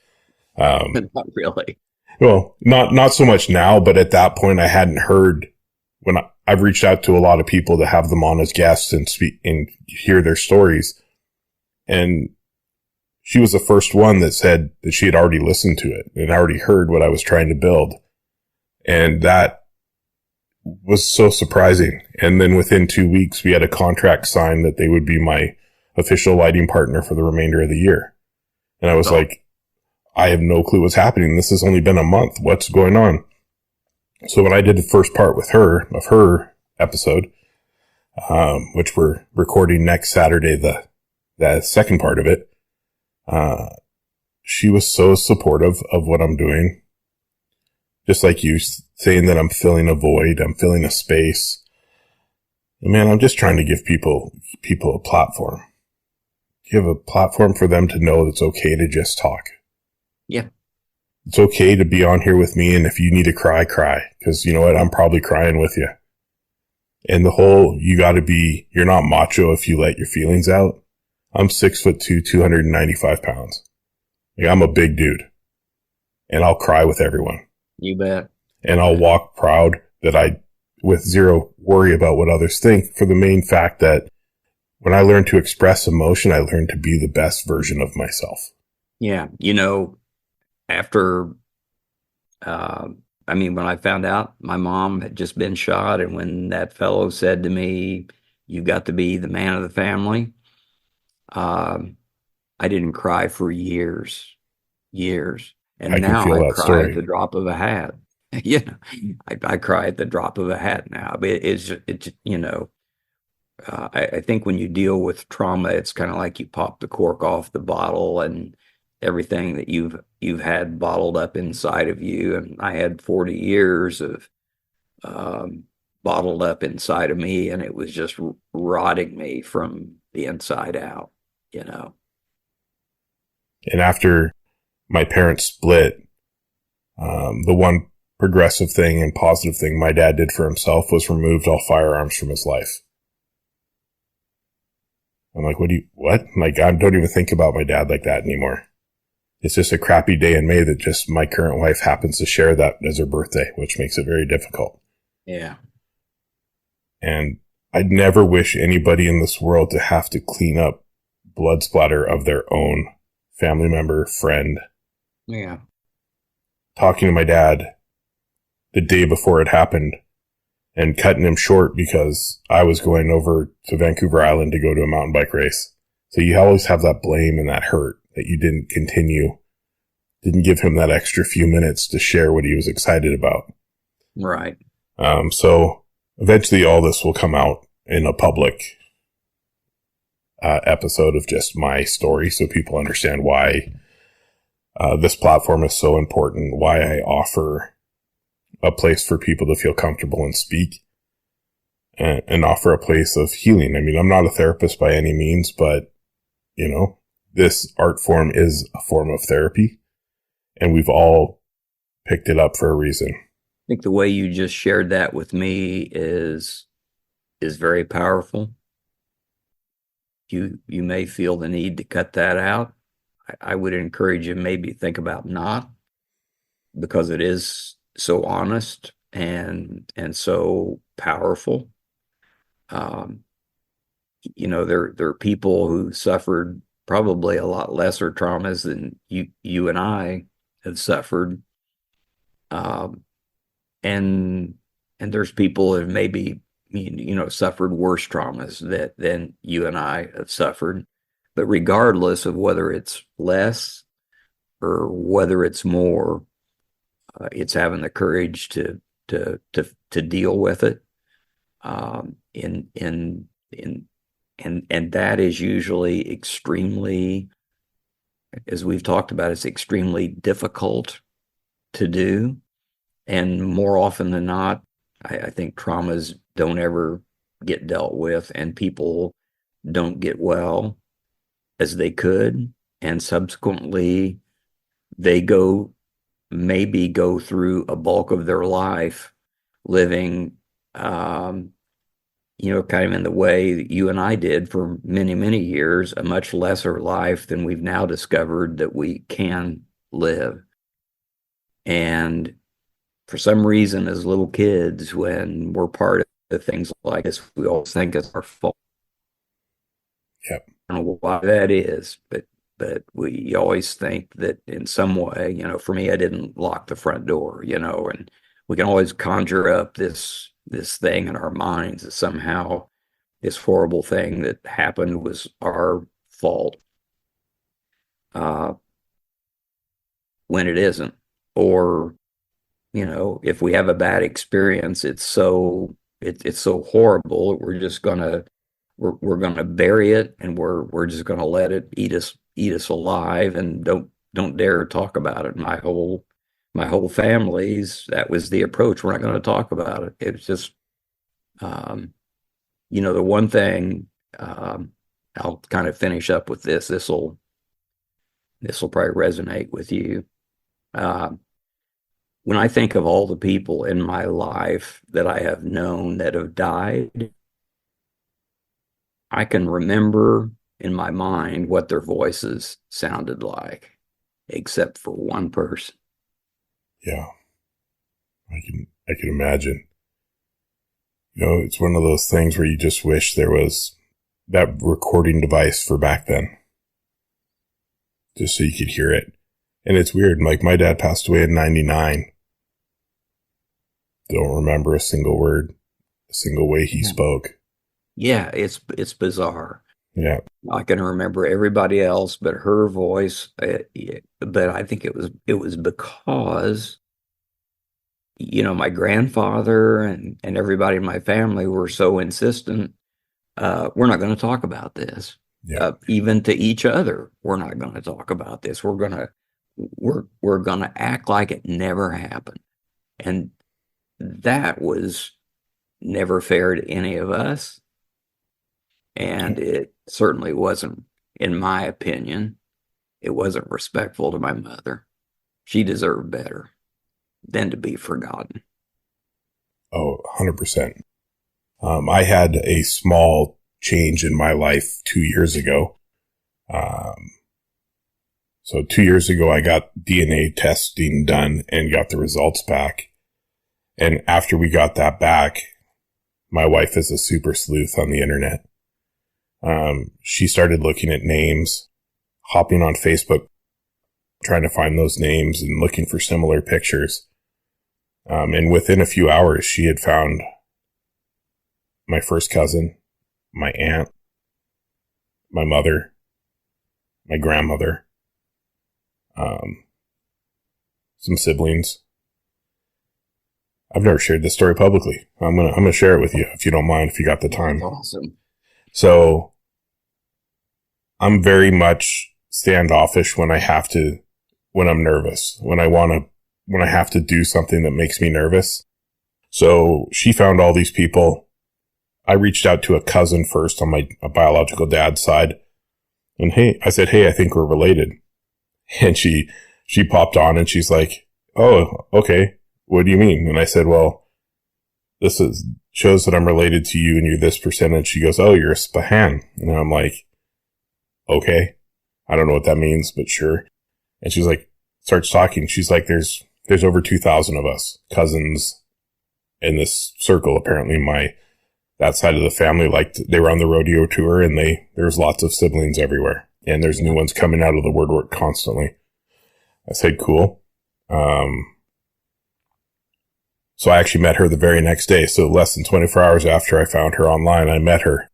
Not really. Well, not so much now, but at that point I hadn't heard. When I've reached out to a lot of people to have them on as guests and speak and hear their stories. And she was the first one that said that she had already listened to it and already heard what I was trying to build. And that was so surprising. And then within 2 weeks, we had a contract signed that they would be my official lighting partner for the remainder of the year. And I was like, I have no clue what's happening. This has only been a month. What's going on? So when I did the first part with her, of her episode, which we're recording next Saturday, the second part of it, she was so supportive of what I'm doing. Just like you, saying that I'm filling a void, I'm filling a space. And man, I'm just trying to give people a platform. Give a platform for them to know it's okay to just talk. Yeah. It's okay to be on here with me. And if you need to cry, cry. Because you know what? I'm probably crying with you. And the whole, you're not macho if you let your feelings out. I'm 6'2", 295 pounds. Like, I'm a big dude. And I'll cry with everyone. You bet. And I'll walk proud with zero worry about what others think, for the main fact that when I learn to express emotion, I learn to be the best version of myself. Yeah. After, when I found out my mom had just been shot, and when that fellow said to me, you got to be the man of the family, I didn't cry for years. And now I cry at the drop of a hat. I cry at the drop of a hat now. I think when you deal with trauma, it's kind of like you pop the cork off the bottle, and everything that you've had bottled up inside of you. And I had 40 years of bottled up inside of me, and it was just rotting me from the inside out, And after my parents split, the one progressive thing and positive thing my dad did for himself was removed all firearms from his life. I'm like, what? Like, I don't even think about my dad like that anymore. It's just a crappy day in May that just my current wife happens to share that as her birthday, which makes it very difficult. Yeah. And I'd never wish anybody in this world to have to clean up blood splatter of their own family member, friend. Yeah. Talking to my dad the day before it happened and cutting him short because I was going over to Vancouver Island to go to a mountain bike race. So you always have that blame and that hurt that you didn't give him that extra few minutes to share what he was excited about. Right. So eventually all this will come out in a public episode of just my story so people understand why this platform is so important, why I offer a place for people to feel comfortable and speak and offer a place of healing. I mean, I'm not a therapist by any means, but, you know, this art form is a form of therapy, and we've all picked it up for a reason. I think the way you just shared that with me is very powerful. You may feel the need to cut that out. I would encourage you maybe think about not, because it is so honest and so powerful. You know, there are people who suffered probably a lot lesser traumas than you and I have suffered. And there's people that maybe, you know, suffered worse traumas than you and I have suffered. But regardless of whether it's less or whether it's more, it's having the courage to deal with it. And that is usually extremely, as we've talked about, it's extremely difficult to do. And more often than not, I think traumas don't ever get dealt with, and people don't get well as they could. And subsequently, they maybe go through a bulk of their life living, you know, kind of in the way that you and I did for many, many years, a much lesser life than we've now discovered that we can live. And for some reason, as little kids, when we're part of things like this, we always think it's our fault. Yep. I don't know why that is, but we always think that in some way, you know, for me, I didn't lock the front door, you know, and we can always conjure up this thing in our minds that somehow this horrible thing that happened was our fault, when it isn't. Or, you know, if we have a bad experience, it's so horrible, we're just gonna bury it, and we're just gonna let it eat us alive, and don't dare talk about it. My whole family's, that was the approach. We're not going to talk about it. It's just, you know, the one thing, I'll kind of finish up with this. This will probably resonate with you. When I think of all the people in my life that I have known that have died, I can remember in my mind what their voices sounded like, except for one person. Yeah. I can imagine. You know, it's one of those things where you just wish there was that recording device for back then, just so you could hear it. And it's weird. Like, my dad passed away in 99. Don't remember a single word, a single way he spoke. Yeah, it's bizarre. Yeah. I can remember everybody else but her voice. But I think it was because, you know, my grandfather and everybody in my family were so insistent. We're not going to talk about this. Yeah. Even to each other, we're not going to talk about this. We're gonna act like it never happened, and that was never fair to any of us. And it certainly wasn't, in my opinion, it wasn't respectful to my mother. She deserved better. than to be forgotten. Oh, 100%. I had a small change in my life 2 years ago. So 2 years ago, I got DNA testing done and got the results back. And after we got that back, my wife is a super sleuth on the internet. She started looking at names, hopping on Facebook, trying to find those names and looking for similar pictures. And within a few hours, she had found my first cousin, my aunt, my mother, my grandmother, some siblings. I've never shared this story publicly. I'm gonna share it with you if you don't mind, if you got the time. Awesome. So I'm very much standoffish when I'm nervous, when I have to do something that makes me nervous. So she found all these people. I reached out to a cousin first on my biological dad's side. And I said, hey, I think we're related. And she popped on and she's like, oh, okay. What do you mean? And I said, well, this shows that I'm related to you and you're this percentage. She goes, oh, you're a Spahan. And I'm like, okay. I don't know what that means, but sure. And she's like, starts talking. She's like, there's over 2,000 of us cousins in this circle. Apparently that side of the family, they were on the rodeo tour and there's lots of siblings everywhere. And there's new ones coming out of the woodwork constantly. I said, cool. So I actually met her the very next day. So less than 24 hours after I found her online, I met her.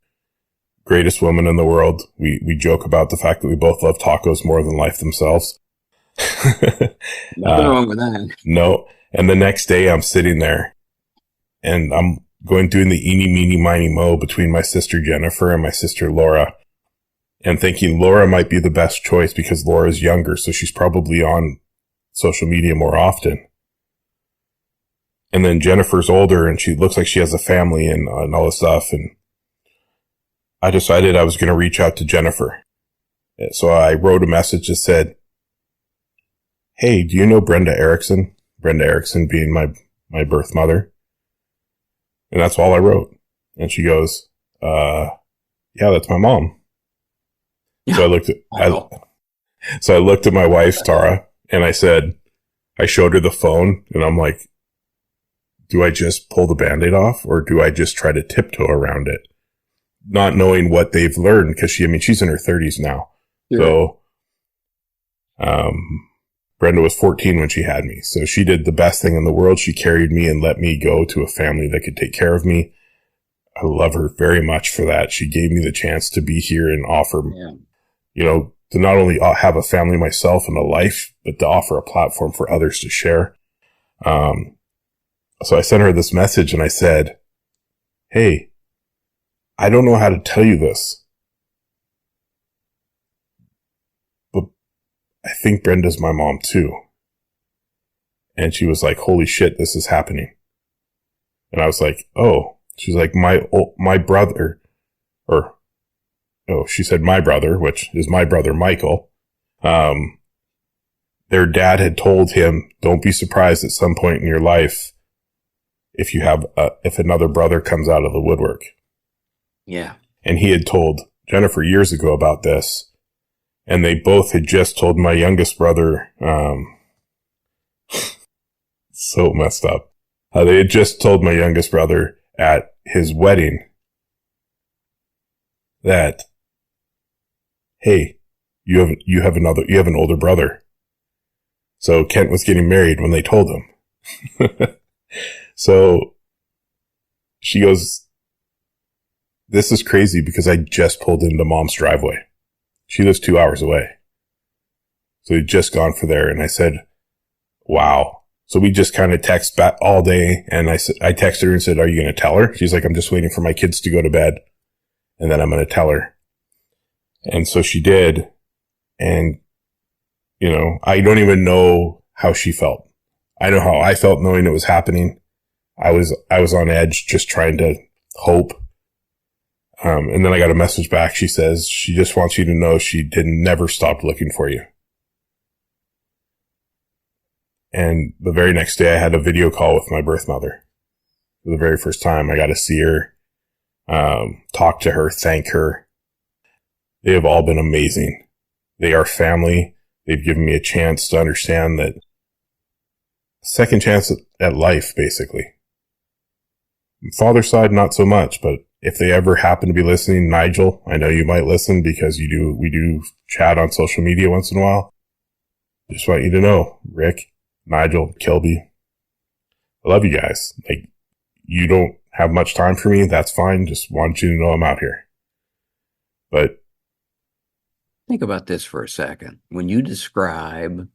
Greatest woman in the world. We joke about the fact that we both love tacos more than life themselves. Nothing wrong with that. No. And the next day I'm sitting there and I'm doing the eeny, meeny, miny, mo between my sister Jennifer and my sister Laura, and thinking Laura might be the best choice because Laura's younger, so she's probably on social media more often. And then Jennifer's older and she looks like she has a family and all this stuff. And I decided I was going to reach out to Jennifer. So I wrote a message that said, hey, do you know Brenda Erickson? Brenda Erickson being my birth mother. And that's all I wrote. And she goes, yeah, that's my mom. Yeah. So I looked at my wife, Tara, and I showed her the phone and I'm like, do I just pull the Band-Aid off or do I just try to tiptoe around it? Not knowing what they've learned because she's in her 30s now. Yeah. So, Brenda was 14 when she had me. So she did the best thing in the world. She carried me and let me go to a family that could take care of me. I love her very much for that. She gave me the chance to be here and offer, to not only have a family myself and a life, but to offer a platform for others to share. So I sent her this message and I said, hey, I don't know how to tell you this, but I think Brenda's my mom too. And she was like, holy shit, this is happening. And I was like, oh, she's like, my brother, she said my brother, which is my brother, Michael. Their dad had told him, don't be surprised at some point in your life if another brother comes out of the woodwork. Yeah. And he had told Jennifer years ago about this. And they both had just told my youngest brother, so messed up. They had just told my youngest brother at his wedding that, hey, you have an older brother. So Kent was getting married when they told him. So she goes, this is crazy because I just pulled into mom's driveway. She lives 2 hours away. So we'd just gone for there. And I said, wow. So we just kind of text back all day. And I texted her and said, are you going to tell her? She's like, I'm just waiting for my kids to go to bed. And then I'm going to tell her. And so she did. And, I don't even know how she felt. I know how I felt knowing it was happening. I was on edge, just trying to hope. And then I got a message back. She says she just wants you to know she never stopped looking for you. And the very next day I had a video call with my birth mother. For the very first time, I got to see her, talk to her, thank her. They have all been amazing. They are family. They've given me a chance to understand that second chance at life, basically. Father's side, not so much, but if they ever happen to be listening, Nigel, I know you might listen because we do chat on social media once in a while. Just want you to know, Rick, Nigel, Kilby, I love you guys. Like, you don't have much time for me. That's fine. Just want you to know I'm out here. But think about this for a second. When you describe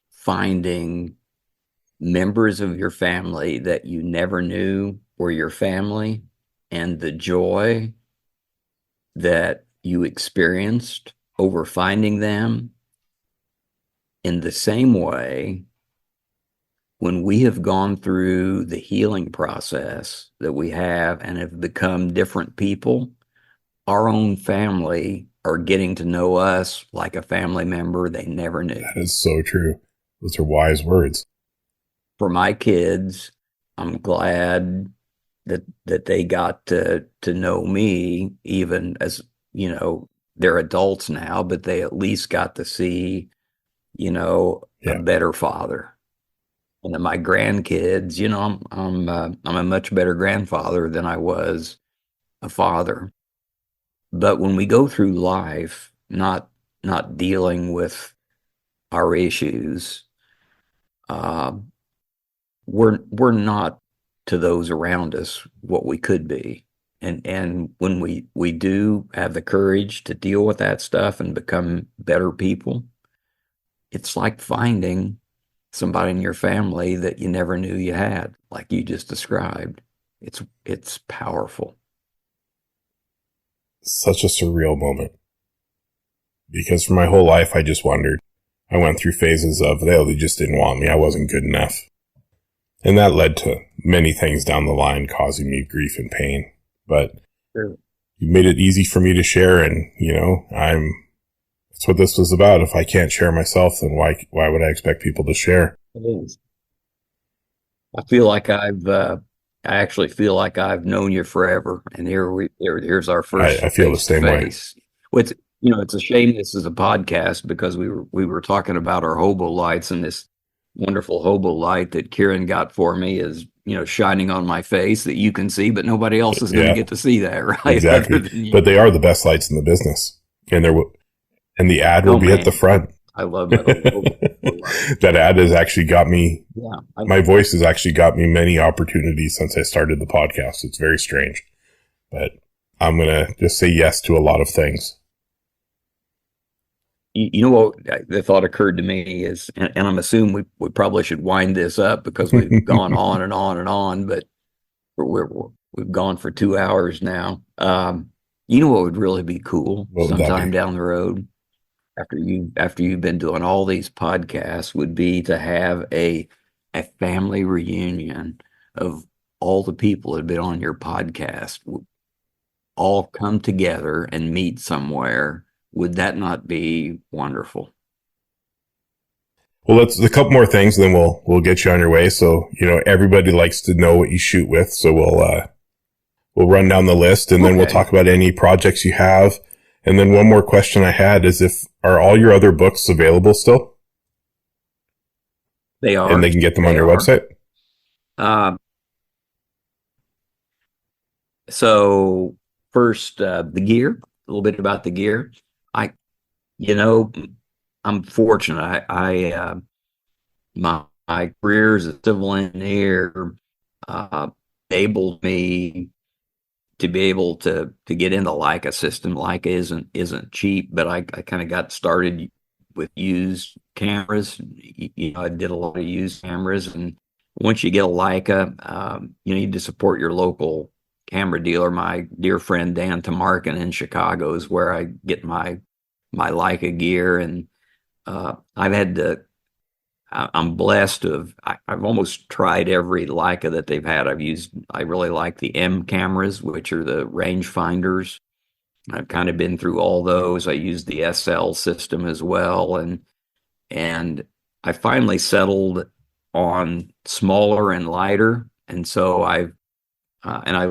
finding members of your family that you never knew were your family and the joy that you experienced over finding them, in the same way, when we have gone through the healing process that we have and have become different people, our own family are getting to know us like a family member they never knew. That is so true. Those are wise words. For my kids, I'm glad that they got to know me, even as, they're adults now, but they at least got to see, a better father. And then my grandkids, I'm a much better grandfather than I was a father. But when we go through life, not dealing with our issues, we're not to those around us what we could be. And when we do have the courage to deal with that stuff and become better people, it's like finding somebody in your family that you never knew you had, like you just described. It's powerful. Such a surreal moment. Because for my whole life, I just wondered. I went through phases of, they just didn't want me. I wasn't good enough. And that led to many things down the line, causing me grief and pain. But Sure. You made it easy for me to share. And, that's what this was about. If I can't share myself, then why would I expect people to share? It is. I feel like I actually feel like I've known you forever. And here's our first I feel the same way. face. Well, it's a shame this is a podcast because we were talking about our hobo lights, and this wonderful hobo light that Kieran got for me is, shining on my face that you can see, but nobody else is going to get to see that, right? Exactly. But they are the best lights in the business. And the ad will be at the front. I love that. That ad has actually got me. Yeah, my voice has actually got me many opportunities since I started the podcast. It's very strange, but I'm going to just say yes to a lot of things. You know what the thought occurred to me is, and I'm assuming we probably should wind this up because we've gone on and on and on, but we've gone for 2 hours now. You know what would really be cool sometime down the road after you've been doing all these podcasts would be to have a family reunion of all the people that have been on your podcast, all come together and meet somewhere. Would that not be wonderful? Well, let's a couple more things, and then we'll get you on your way. So, everybody likes to know what you shoot with. So we'll run down the list, and then we'll talk about any projects you have. And then one more question I had is are all your other books available still? They are. And they can get them on your website? So first, the gear, a little bit about the gear. I'm fortunate. My career as a civil engineer enabled me to be able to get into Leica system. Leica isn't cheap, but I kind of got started with used cameras. I did a lot of used cameras, and once you get a Leica, you need to support your local camera dealer. My dear friend Dan Tamarkin in Chicago is where I get my Leica gear, and I'm blessed I've almost tried every Leica that they've had. I really like the M cameras, which are the range finders. I've kind of been through all those. I use the SL system as well, and I finally settled on smaller and lighter, and so uh, and I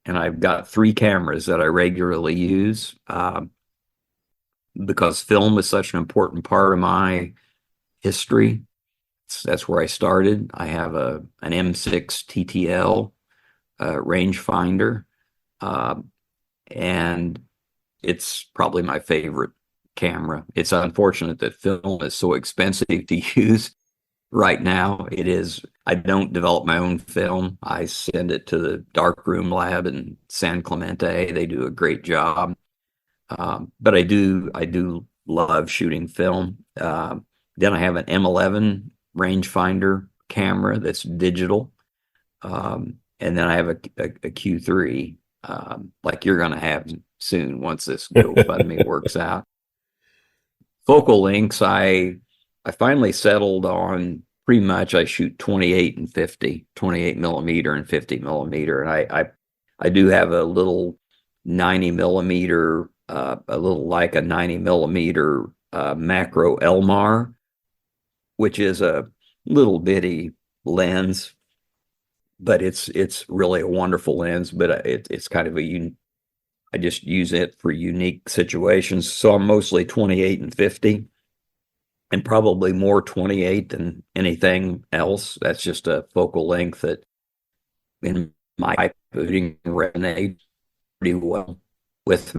I've got three cameras that I regularly use because film is such an important part of my history. That's where I started. I have an M6 TTL rangefinder, uh, and it's probably my favorite camera. It's unfortunate that film is so expensive to use right now. It is. I don't develop my own film. I send it to the darkroom lab in San Clemente. They do a great job. But I do love shooting film. Then I have an M11 rangefinder camera that's digital. And then I have a Q3, like you're going to have soon once this GoFundMe works out. Focal lengths, I finally settled on pretty much I shoot 28 and 50, 28 millimeter and 50 millimeter. And I do have a little 90 millimeter, a little like a 90 millimeter macro Elmar, which is a little bitty lens, but it's really a wonderful lens. But it's kind of I just use it for unique situations. So I'm mostly 28 and 50, and probably more 28 than anything else. That's just a focal length that in my shooting resonates pretty well with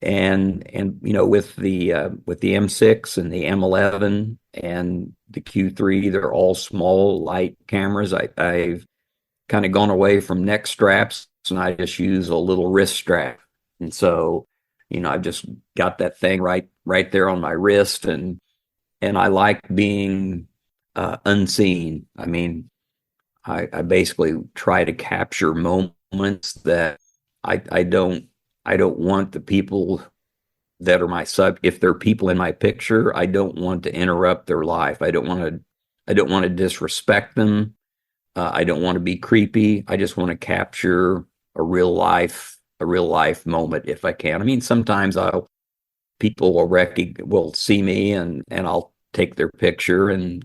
and with the M6 and the M11 and the Q3, they're all small light cameras. I've kind of gone away from neck straps, and I just use a little wrist strap. And so, I've just got that thing right there on my wrist, and I like being unseen. I mean, I basically try to capture moments that I don't want the people that are if they're people in my picture, I don't want to interrupt their life. I don't want to disrespect them. I don't want to be creepy. I just want to capture a real life moment if I can. I mean, sometimes people will see me and I'll take their picture, and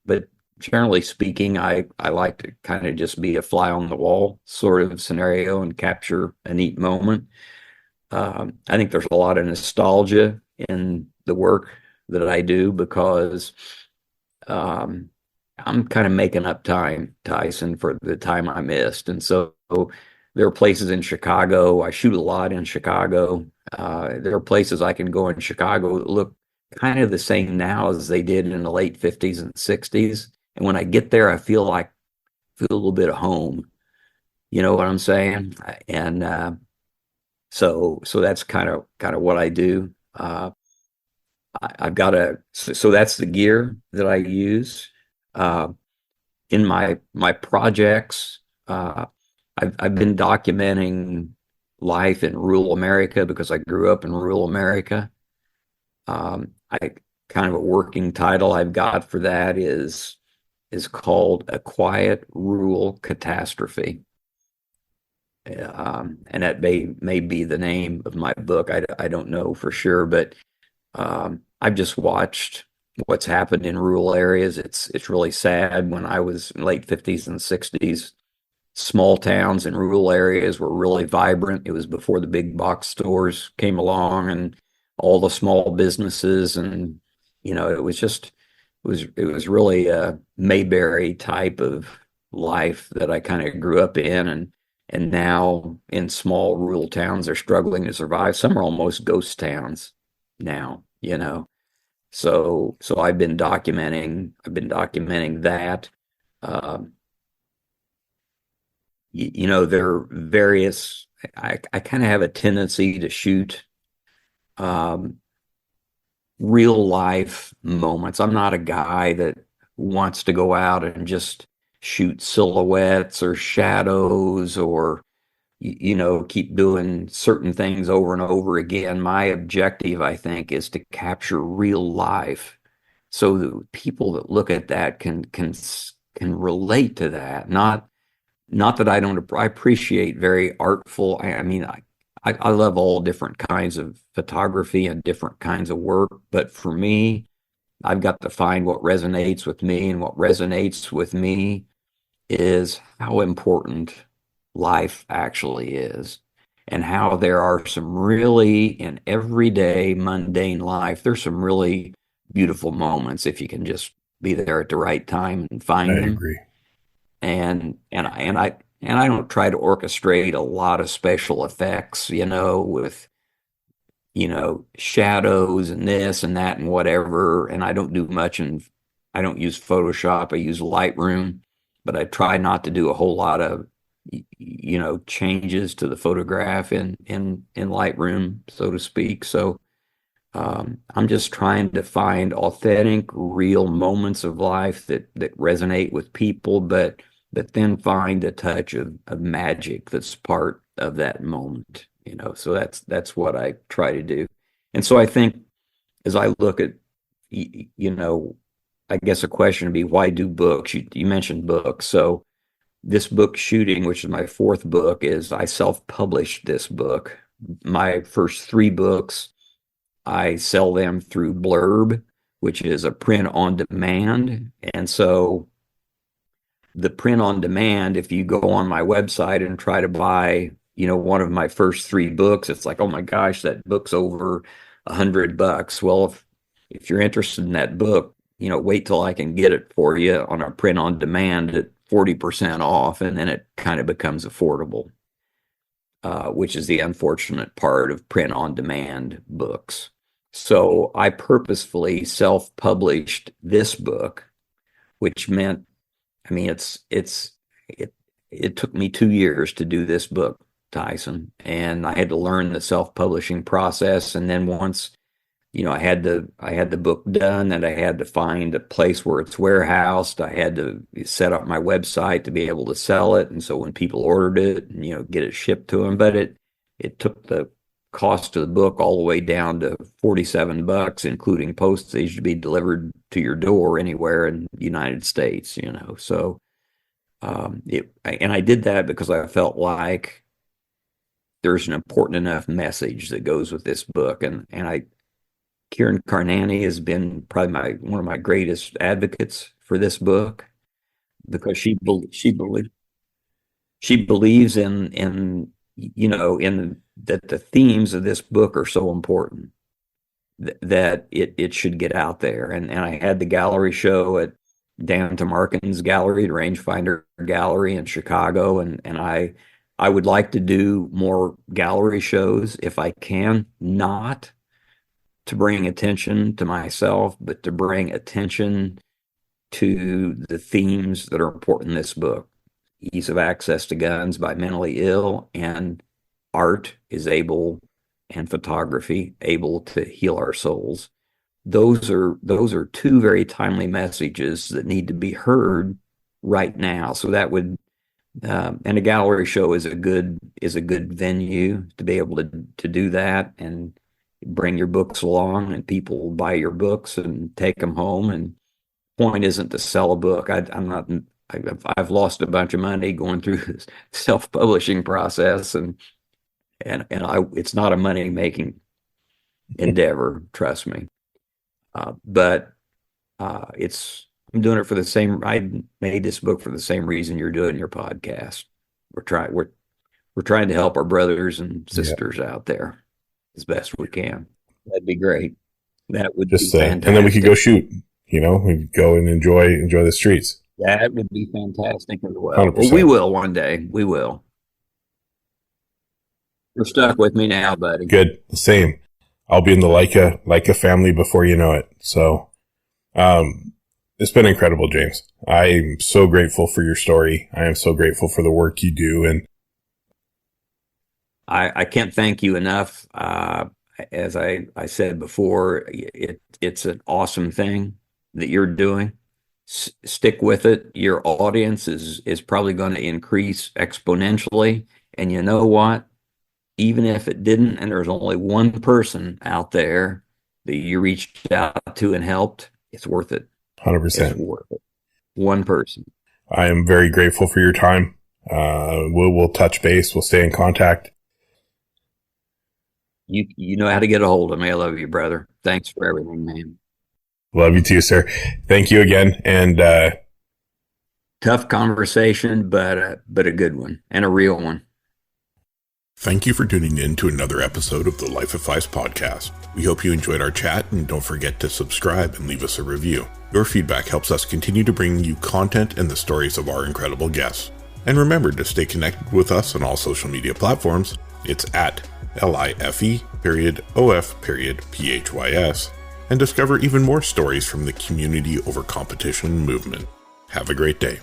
but generally speaking, I like to kind of just be a fly on the wall sort of scenario and capture a neat moment. I think there's a lot of nostalgia in the work that I do because I'm kind of making up time, Tyson, for the time I missed. And so there are places in Chicago. I shoot a lot in Chicago. There are places I can go in Chicago that look kind of the same now as they did in the late 50s and 60s. And when I get there, I feel a little bit of home. You know what I'm saying? And so that's kind of what I do. I've got so that's the gear that I use in my projects. I've been documenting life in rural America because I grew up in rural America. I kind of a working title I've got for that is called A Quiet Rural Catastrophe. And that may be the name of my book. I don't know for sure, but I've just watched what's happened in rural areas. It's really sad. When I was in late 50s and 60s, small towns and rural areas were really vibrant. It was before the big box stores came along and all the small businesses, and it was really a Mayberry type of life that I kind of grew up in, and now in small rural towns they're struggling to survive. Some are almost ghost towns now, So I've been documenting that. There are various. I kind of have a tendency to shoot real life moments. I'm not a guy that wants to go out and just shoot silhouettes or shadows or keep doing certain things over and over again. My objective, I think, is to capture real life so that people that look at that can relate to that. Not that I appreciate very artful. I mean, I love all different kinds of photography and different kinds of work, but for me, I've got to find what resonates with me, and what resonates with me is how important life actually is, and how there are some really, in everyday mundane life, there's some really beautiful moments if you can just be there at the right time and I find them. agree. And I don't try to orchestrate a lot of special effects, with shadows and this and that and whatever. And I don't do much, and I don't use Photoshop. I use Lightroom, but I try not to do a whole lot of changes to the photograph in Lightroom, so to speak. So I'm just trying to find authentic, real moments of life that resonate with people, but then find a touch of magic that's part of that moment. So that's what I try to do. And so I think, as I look at, I guess a question would be, why do books? You mentioned books. So this book, Shooting, which is my fourth book, is I self-published this book. My first three books, I sell them through Blurb, which is a print on demand. And so the print on demand, if you go on my website and try to buy, one of my first three books, it's like, oh my gosh, that book's over $100. Well, if you're interested in that book, wait till I can get it for you on a print on demand at 40% off, and then it kind of becomes affordable, which is the unfortunate part of print on demand books. So I purposefully self-published this book, which meant, I mean, it took me 2 years to do this book, Tyson, and I had to learn the self-publishing process. And then once, I had the book done, and I had to find a place where it's warehoused. I had to set up my website to be able to sell it. And so when people ordered it, get it shipped to them. But it took the cost of the book all the way down to $47, including postage, to be delivered to your door anywhere in the United States, So and I did that because I felt like there's an important enough message that goes with this book. Kieran Carnani has been probably one of my greatest advocates for this book, because she believes in that the themes of this book are so important that it should get out there. And I had the gallery show at Dan Tomarkin's gallery, the Rangefinder Gallery in Chicago, and I would like to do more gallery shows if I can, not to bring attention to myself, but to bring attention to the themes that are important in this book. Ease of access to guns by mentally ill, and art is able, and photography able to heal our souls. Those are two very timely messages that need to be heard right now. So that would, and a gallery show is a good venue to be able to do that, and bring your books along, and people will buy your books and take them home. And point isn't to sell a book. I've lost a bunch of money going through this self-publishing process, and it's not a money-making endeavor, trust me. But I'm doing it for the same. I made this book for the same reason you're doing your podcast. We're trying to help our brothers and sisters out there as best we can. That'd be great. That would be fantastic. And then we could go shoot. We could go and enjoy the streets. That would be fantastic as well. 100%. Well, we will one day. We will. You're stuck with me now, buddy. Good. The same. I'll be in the Leica family before you know it. So, it's been incredible, James. I'm so grateful for your story. I am so grateful for the work you do. And I can't thank you enough. As I said before, it's an awesome thing that you're doing. Stick with it. Your audience is probably going to increase exponentially. And you know what? Even if it didn't, and there's only one person out there that you reached out to and helped, it's worth it. 100%. It's worth it. One person. I am very grateful for your time. We'll touch base. We'll stay in contact. You know how to get a hold of me. I love you, brother. Thanks for everything, man. Love you too, sir. Thank you again. And tough conversation, but a good one and a real one. Thank you for tuning in to another episode of the Life of Phys Podcast. We hope you enjoyed our chat, and don't forget to subscribe and leave us a review. Your feedback helps us continue to bring you content and the stories of our incredible guests. And remember to stay connected with us on all social media platforms. It's at LIFE.OF.PHYS, and discover even more stories from the community over competition movement. Have a great day.